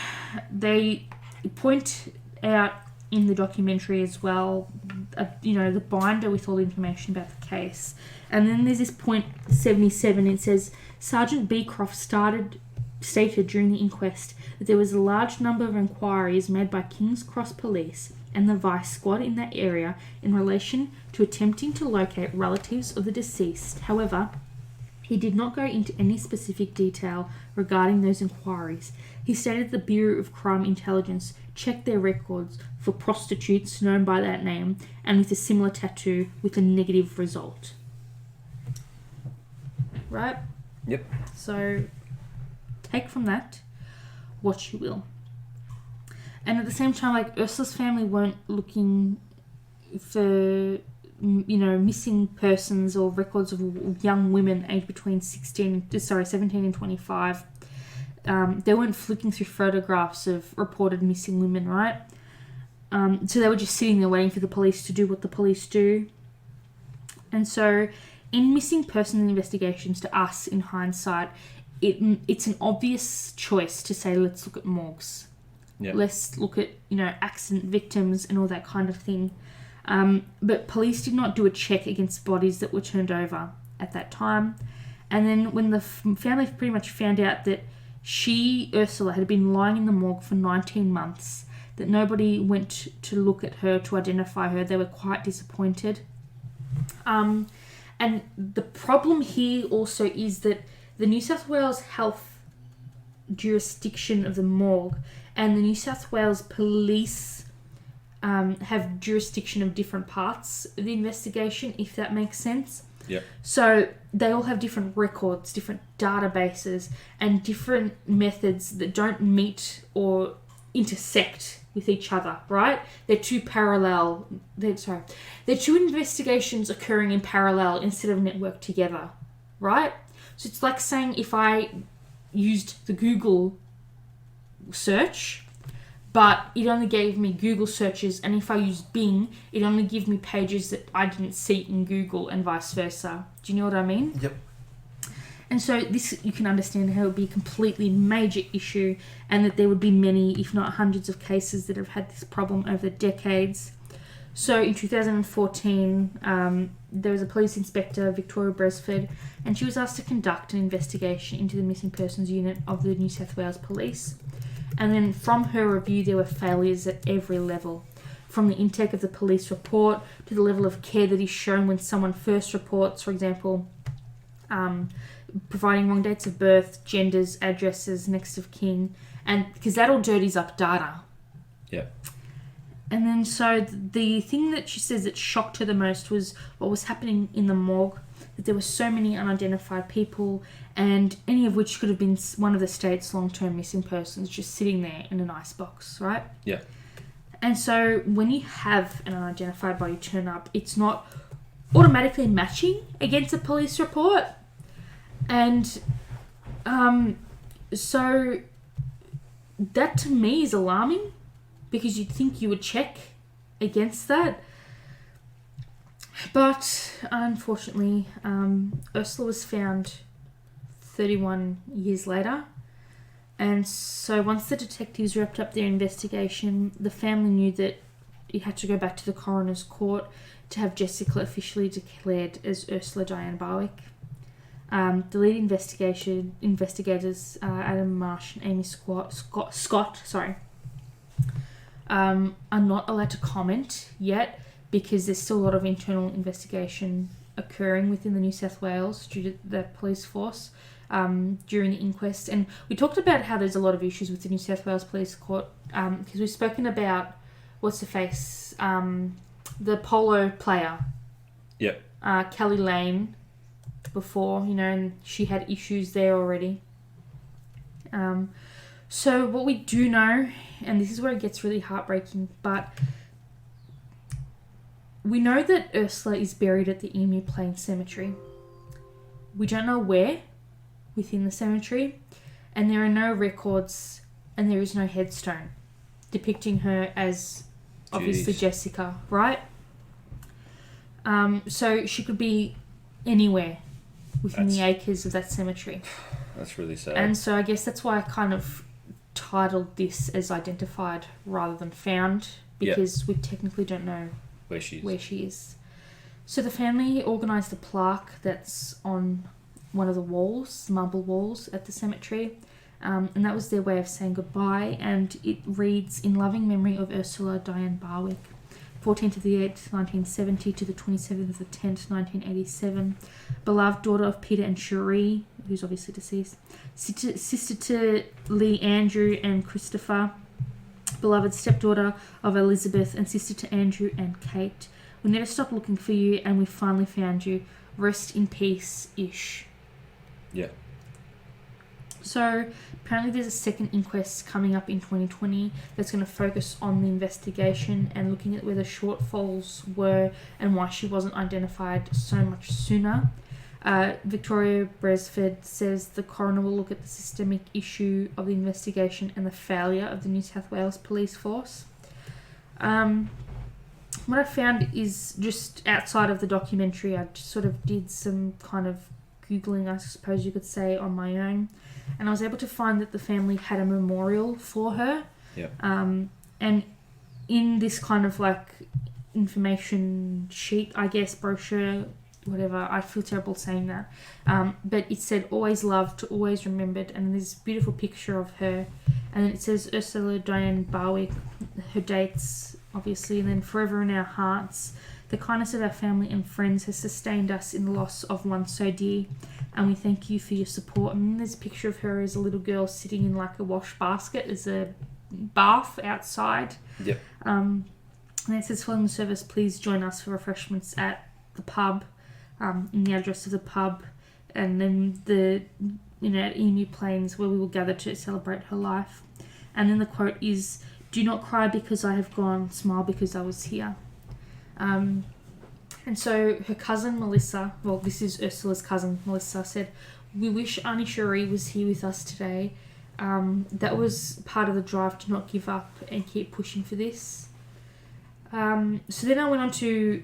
they point out in the documentary as well, the binder with all the information about the case. And then there's this point 77, it says, Sergeant Beecroft stated during the inquest that there was a large number of inquiries made by King's Cross Police and the Vice Squad in that area in relation to attempting to locate relatives of the deceased. However, he did not go into any specific detail regarding those inquiries. He stated the Bureau of Crime Intelligence checked their records for prostitutes known by that name and with a similar tattoo with a negative result. Right? Yep. So, take from that what you will. And at the same time, like, Ursula's family weren't looking for, missing persons or records of young women aged between 17 and 25. They weren't flicking through photographs of reported missing women, right? So they were just sitting there waiting for the police to do what the police do. And so, in missing persons investigations, to us, in hindsight, it's an obvious choice to say, let's look at morgues. Yep. Let's look at, accident victims and all that kind of thing. But police did not do a check against bodies that were turned over at that time. And then when the family pretty much found out that Ursula, had been lying in the morgue for 19 months, that nobody went to look at her to identify her, they were quite disappointed. And the problem here also is that the New South Wales Health jurisdiction of the morgue and the New South Wales Police have jurisdiction of different parts of the investigation, if that makes sense. Yeah. So they all have different records, different databases, and different methods that don't meet or intersect with each other, right? They're two investigations occurring in parallel instead of networked together, right? So it's like saying if I used the Google search, but it only gave me Google searches, and if I used Bing, it only gave me pages that I didn't see in Google, and vice versa. Do you know what I mean? Yep. And so this, you can understand how it would be a completely major issue, and that there would be many, if not hundreds of cases that have had this problem over decades. So in 2014, there was a police inspector, Victoria Bresford, and she was asked to conduct an investigation into the missing persons unit of the New South Wales Police. And then from her review, there were failures at every level, from the intake of the police report to the level of care that is shown when someone first reports, for example, providing wrong dates of birth, genders, addresses, next of kin, and because that all dirties up data. Yeah. And then so the thing that she says that shocked her the most was what was happening in the morgue, that there were so many unidentified people, and any of which could have been one of the state's long-term missing persons just sitting there in an icebox, right? Yeah. And so when you have an unidentified body turn up, it's not automatically matching against a police report. And so that to me is alarming, because you'd think you would check against that. But unfortunately, Ursula was found 31 years later. And so once the detectives wrapped up their investigation, the family knew that it had to go back to the coroner's court to have Jessica officially declared as Ursula Diane Barwick. The lead investigators, Adam Marsh and Amy Scott, are not allowed to comment yet, because there's still a lot of internal investigation occurring within the New South Wales due to the police force during the inquest. And we talked about how there's a lot of issues with the New South Wales Police Court, because we've spoken about the polo player, Kelly Lane, before, and she had issues there already. So what we do know, and this is where it gets really heartbreaking, but we know that Ursula is buried at the Emu Plains Cemetery. We don't know where within the cemetery, and there are no records, and there is no headstone depicting her as obviously Jessica, right? So she could be anywhere within the acres of that cemetery. That's really sad. And so I guess that's why I kind of titled this as identified rather than found, because we technically don't know where she is. So the family organised a plaque that's on one of the walls, marble walls at the cemetery, and that was their way of saying goodbye. And it reads, "In loving memory of Ursula Diane Barwick, 14th of the 8th, 1970 to the 27th of the 10th, 1987, beloved daughter of Peter and Cherie," who's obviously deceased, sister to Lee, Andrew and Christopher, beloved stepdaughter of Elizabeth, and sister to Andrew and Kate. We never stopped looking for you, and we finally found you. Rest in peace, Ish. Yeah. So apparently there's a second inquest coming up in 2020 that's going to focus on the investigation and looking at where the shortfalls were and why she wasn't identified so much sooner. Victoria Bresford says the coroner will look at the systemic issue of the investigation and the failure of the New South Wales police force. What I found is, just outside of the documentary, I just sort of did some kind of Googling, I suppose you could say, on my own. And I was able to find that the family had a memorial for her. Yeah. And in this kind of like information sheet, I guess, brochure, whatever, I feel terrible saying that. But it said, "Always loved, always remembered," and there's a beautiful picture of her. And then it says Ursula Diane Barwick, her dates, obviously, and then "Forever in our hearts. The kindness of our family and friends has sustained us in the loss of one so dear, and we thank you for your support." And then there's a picture of her as a little girl sitting in like a wash basket as a bath outside. Yep. And it says, "Following the service, please join us for refreshments at the pub," in the address of the pub, and then at Emu Plains, where we will gather to celebrate her life. And then the quote is, "Do not cry because I have gone, smile because I was here." And so her cousin Melissa, well, this is Ursula's cousin Melissa, said, "We wish Auntie Cherie was here with us today. That was part of the drive to not give up and keep pushing for this." So then I went on to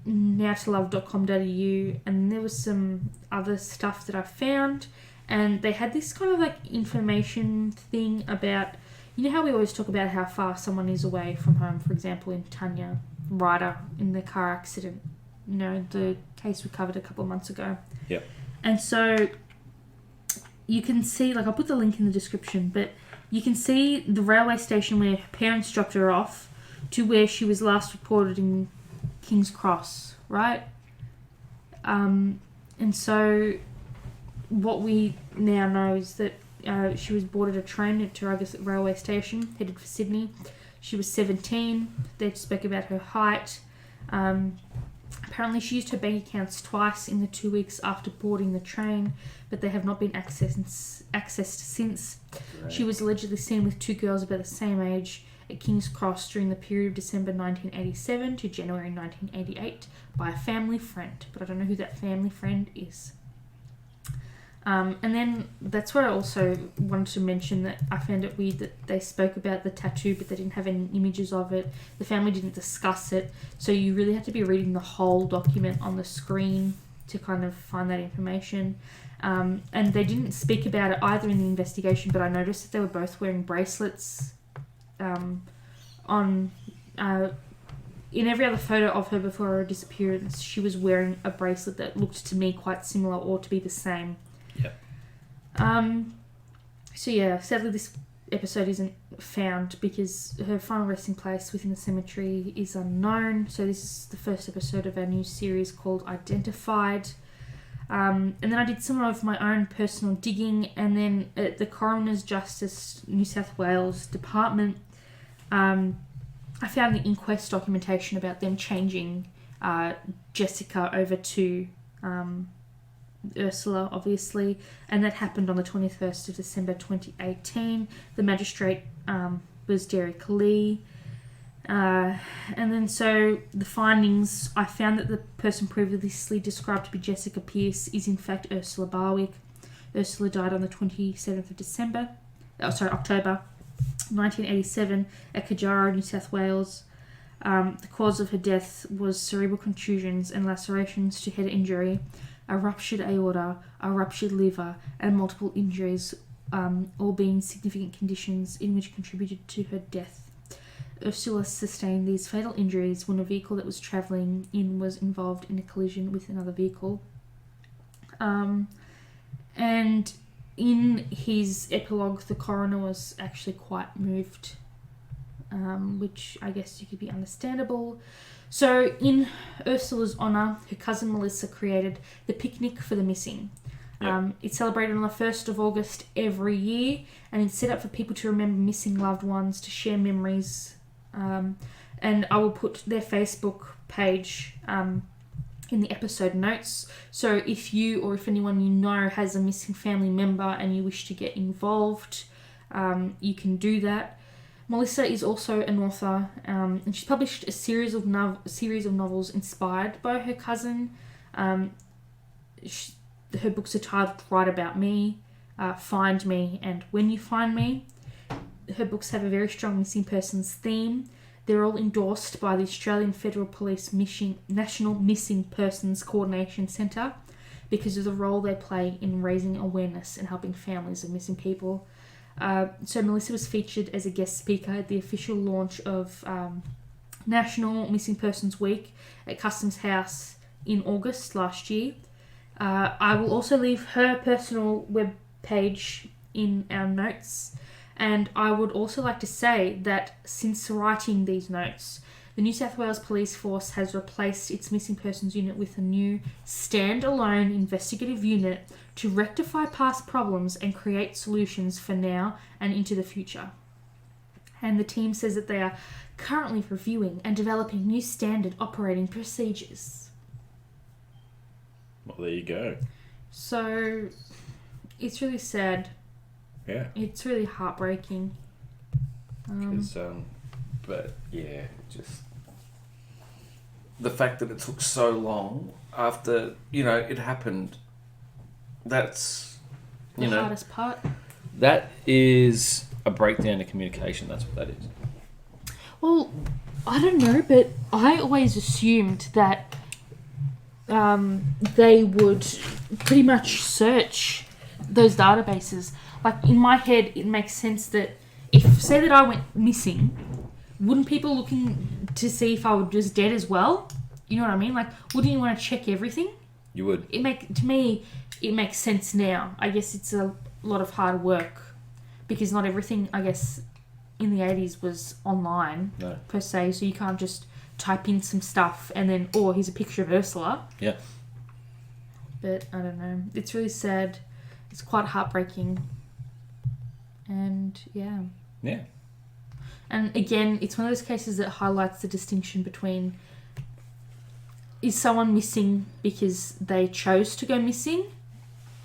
nowtolove.com.au, and there was some other stuff that I found, and they had this kind of like information thing about, you know how we always talk about how far someone is away from home, for example in Tanya Ryder in the car accident, the case we covered a couple of months ago. Yep. And so you can see, like, I'll put the link in the description, but you can see the railway station where her parents dropped her off to where she was last reported in King's Cross, right? And so what we now know is that she was boarded a train at Taragus railway station, headed for Sydney. She was 17. They spoke about her height. Apparently she used her bank accounts twice in the 2 weeks after boarding the train, but they have not been accessed since. Right. She was allegedly seen with 2 girls about the same age at King's Cross during the period of December 1987 to January 1988 by a family friend, but I don't know who that family friend is. And then that's where I also wanted to mention that I found it weird that they spoke about the tattoo, but they didn't have any images of it. The family didn't discuss it, so you really had to be reading the whole document on the screen to kind of find that information. And they didn't speak about it either in the investigation, but I noticed that they were both wearing bracelets in every other photo of her before her disappearance. She was wearing a bracelet that looked to me quite similar or to be the same. Yep. So yeah, sadly this episode isn't found because her final resting place within the cemetery is unknown. So this is the first episode of our new series called Identified. And then I did some of my own personal digging, and then at the Coroner's Justice New South Wales Department, I found the inquest documentation about them changing Jessica over to Ursula, obviously, and that happened on the 21st of December 2018. The magistrate was Derek Lee. And then so the findings, I found that the person previously described to be Jessica Pearce is in fact Ursula Barwick. Ursula died on the 27th of October 1987 at Kajaro, New South Wales. The cause of her death was cerebral contusions and lacerations to head injury, a ruptured aorta, a ruptured liver, and multiple injuries, all being significant conditions in which contributed to her death. Ursula sustained these fatal injuries when a vehicle that was travelling in was involved in a collision with another vehicle. And in his epilogue, the coroner was actually quite moved, which I guess you could be understandable. So in Ursula's honour, her cousin Melissa created the Picnic for the Missing. Yep. It's celebrated on the 1st of August every year, and it's set up for people to remember missing loved ones, to share memories. And I will put their Facebook page in the episode notes. So if you or if anyone you know has a missing family member and you wish to get involved, you can do that. Melissa is also an author, and she's published a series of novels inspired by her cousin. Her books are titled Write About Me, Find Me, and When You Find Me. Her books have a very strong missing persons theme. They're all endorsed by the Australian Federal Police National Missing Persons Coordination Centre because of the role they play in raising awareness and helping families of missing people. So Melissa was featured as a guest speaker at the official launch of National Missing Persons Week at Customs House in August last year. I will also leave her personal web page in our notes. And I would also like to say that since writing these notes, the New South Wales Police Force has replaced its missing persons unit with a new standalone investigative unit to rectify past problems and create solutions for now and into the future. And the team says that they are currently reviewing and developing new standard operating procedures. Well, there you go. So it's really sad. Yeah. It's really heartbreaking. But yeah, just the fact that it took so long after, it happened, that's, The hardest part. That is a breakdown of communication, that's what that is. Well, I don't know, but I always assumed that they would pretty much search those databases. Like, in my head, it makes sense that if, say that I went missing, wouldn't people looking to see if I was just dead as well? You know what I mean? Like, wouldn't you want to check everything? You would. To me, it makes sense now. I guess it's a lot of hard work because not everything, I guess, in the 80s was online, per se, so you can't just type in some stuff and then, here's a picture of Ursula. Yeah. But, I don't know. It's really sad. it's quite heartbreaking. And yeah. Yeah. And again, it's one of those cases that highlights the distinction between, is someone missing because they chose to go missing,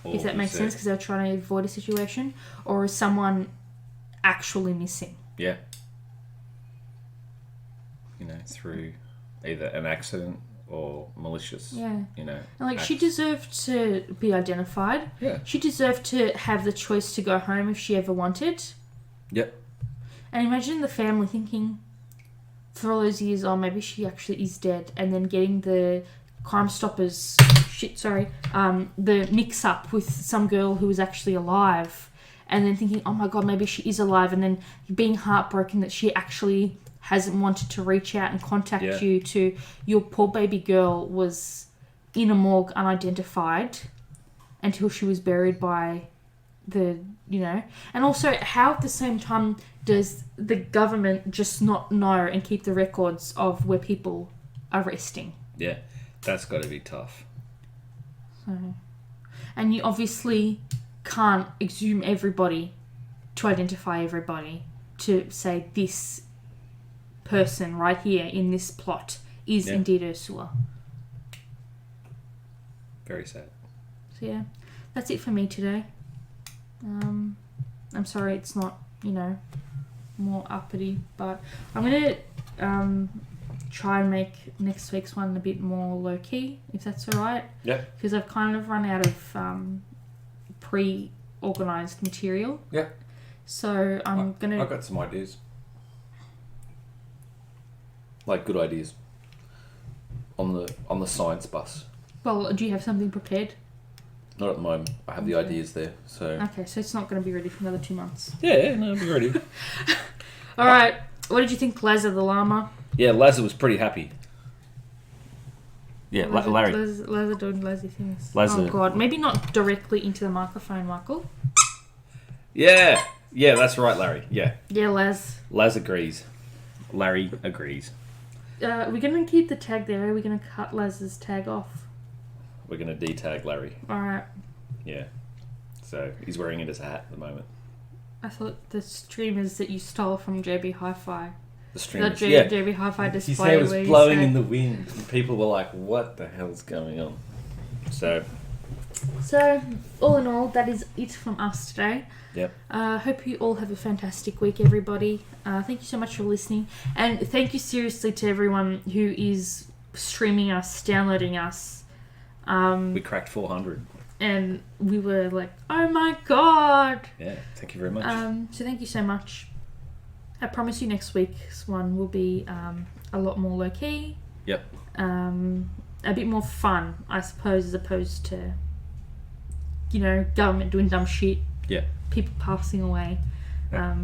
if that makes sense, because they're trying to avoid a situation, or is someone actually missing? Yeah. You know, through either an accident or malicious. Yeah. You know. And like, she deserved to be identified. Yeah. She deserved to have the choice to go home if she ever wanted. Yep. And imagine the family thinking for all those years, oh, maybe she actually is dead, and then getting the Crime Stoppers, the mix-up with some girl who was actually alive, and then thinking, oh my God, maybe she is alive, and then being heartbroken that she actually hasn't wanted to reach out and contact you to, your poor baby girl was in a morgue unidentified until she was buried by the, you know. And also, how at the same time does the government just not know and keep the records of where people are resting? Yeah, that's got to be tough. So, and you obviously can't exhume everybody to identify everybody to say this person right here in this plot is indeed Ursula. Very sad. So yeah, that's it for me today. I'm sorry it's not, you know, more uppity, but I'm going to try and make next week's one a bit more low-key, if that's alright. Yeah. Because I've kind of run out of pre-organised material. Yeah. So I'm going to... I've got some ideas. Like good ideas. On the science bus. Well, do you have something prepared? Not at the moment. I have the ideas there, so... Okay, so it's not going to be ready for another 2 months. Yeah, no, I'll be ready. Alright, what did you think, Lazar the llama? Yeah, Lazar was pretty happy. Yeah, Larry. Lazar doing lazy things. Lazar. Oh God, maybe not directly into the microphone, Michael. Yeah, that's right, Larry. Yeah. Yeah, Laz agrees. Larry agrees. We're going to keep the tag there. We're going to cut Lazar's tag off. We're going to detag Larry. Alright. Yeah. So, he's wearing it as a hat at the moment. I thought the streamers that you stole from JB Hi-Fi. The streamers, JB Hi-Fi display. His hair was blowing in the wind. And people were like, what the hell's going on? So, all in all, that is it from us today. Yep. Hope you all have a fantastic week, everybody. Thank you so much for listening. And thank you seriously to everyone who is streaming us, downloading us. We cracked 400. And we were like, oh my God. Yeah, thank you very much. So thank you so much. I promise you next week's one will be a lot more low-key. Yep. A bit more fun, I suppose, as opposed to, you know, government doing dumb shit. Yeah. People passing away. Yeah.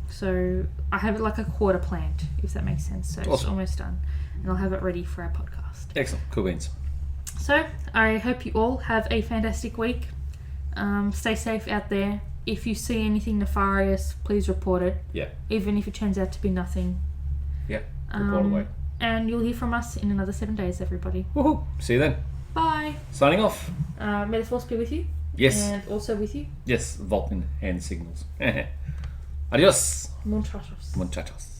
So I have it like a quarter planned, if that makes sense. So awesome. It's almost done. And I'll have it ready for our podcast. Excellent. Cool beans. So I hope you all have a fantastic week. Stay safe out there. If you see anything nefarious, please report it. Yeah. Even if it turns out to be nothing. Yeah. Report away. And you'll hear from us in another 7 days, everybody. Woohoo. See you then. Bye. Signing off. May the force be with you. Yes. And also with you. Yes. Vulcan hand signals. Adios. Muchachos. Muchachos.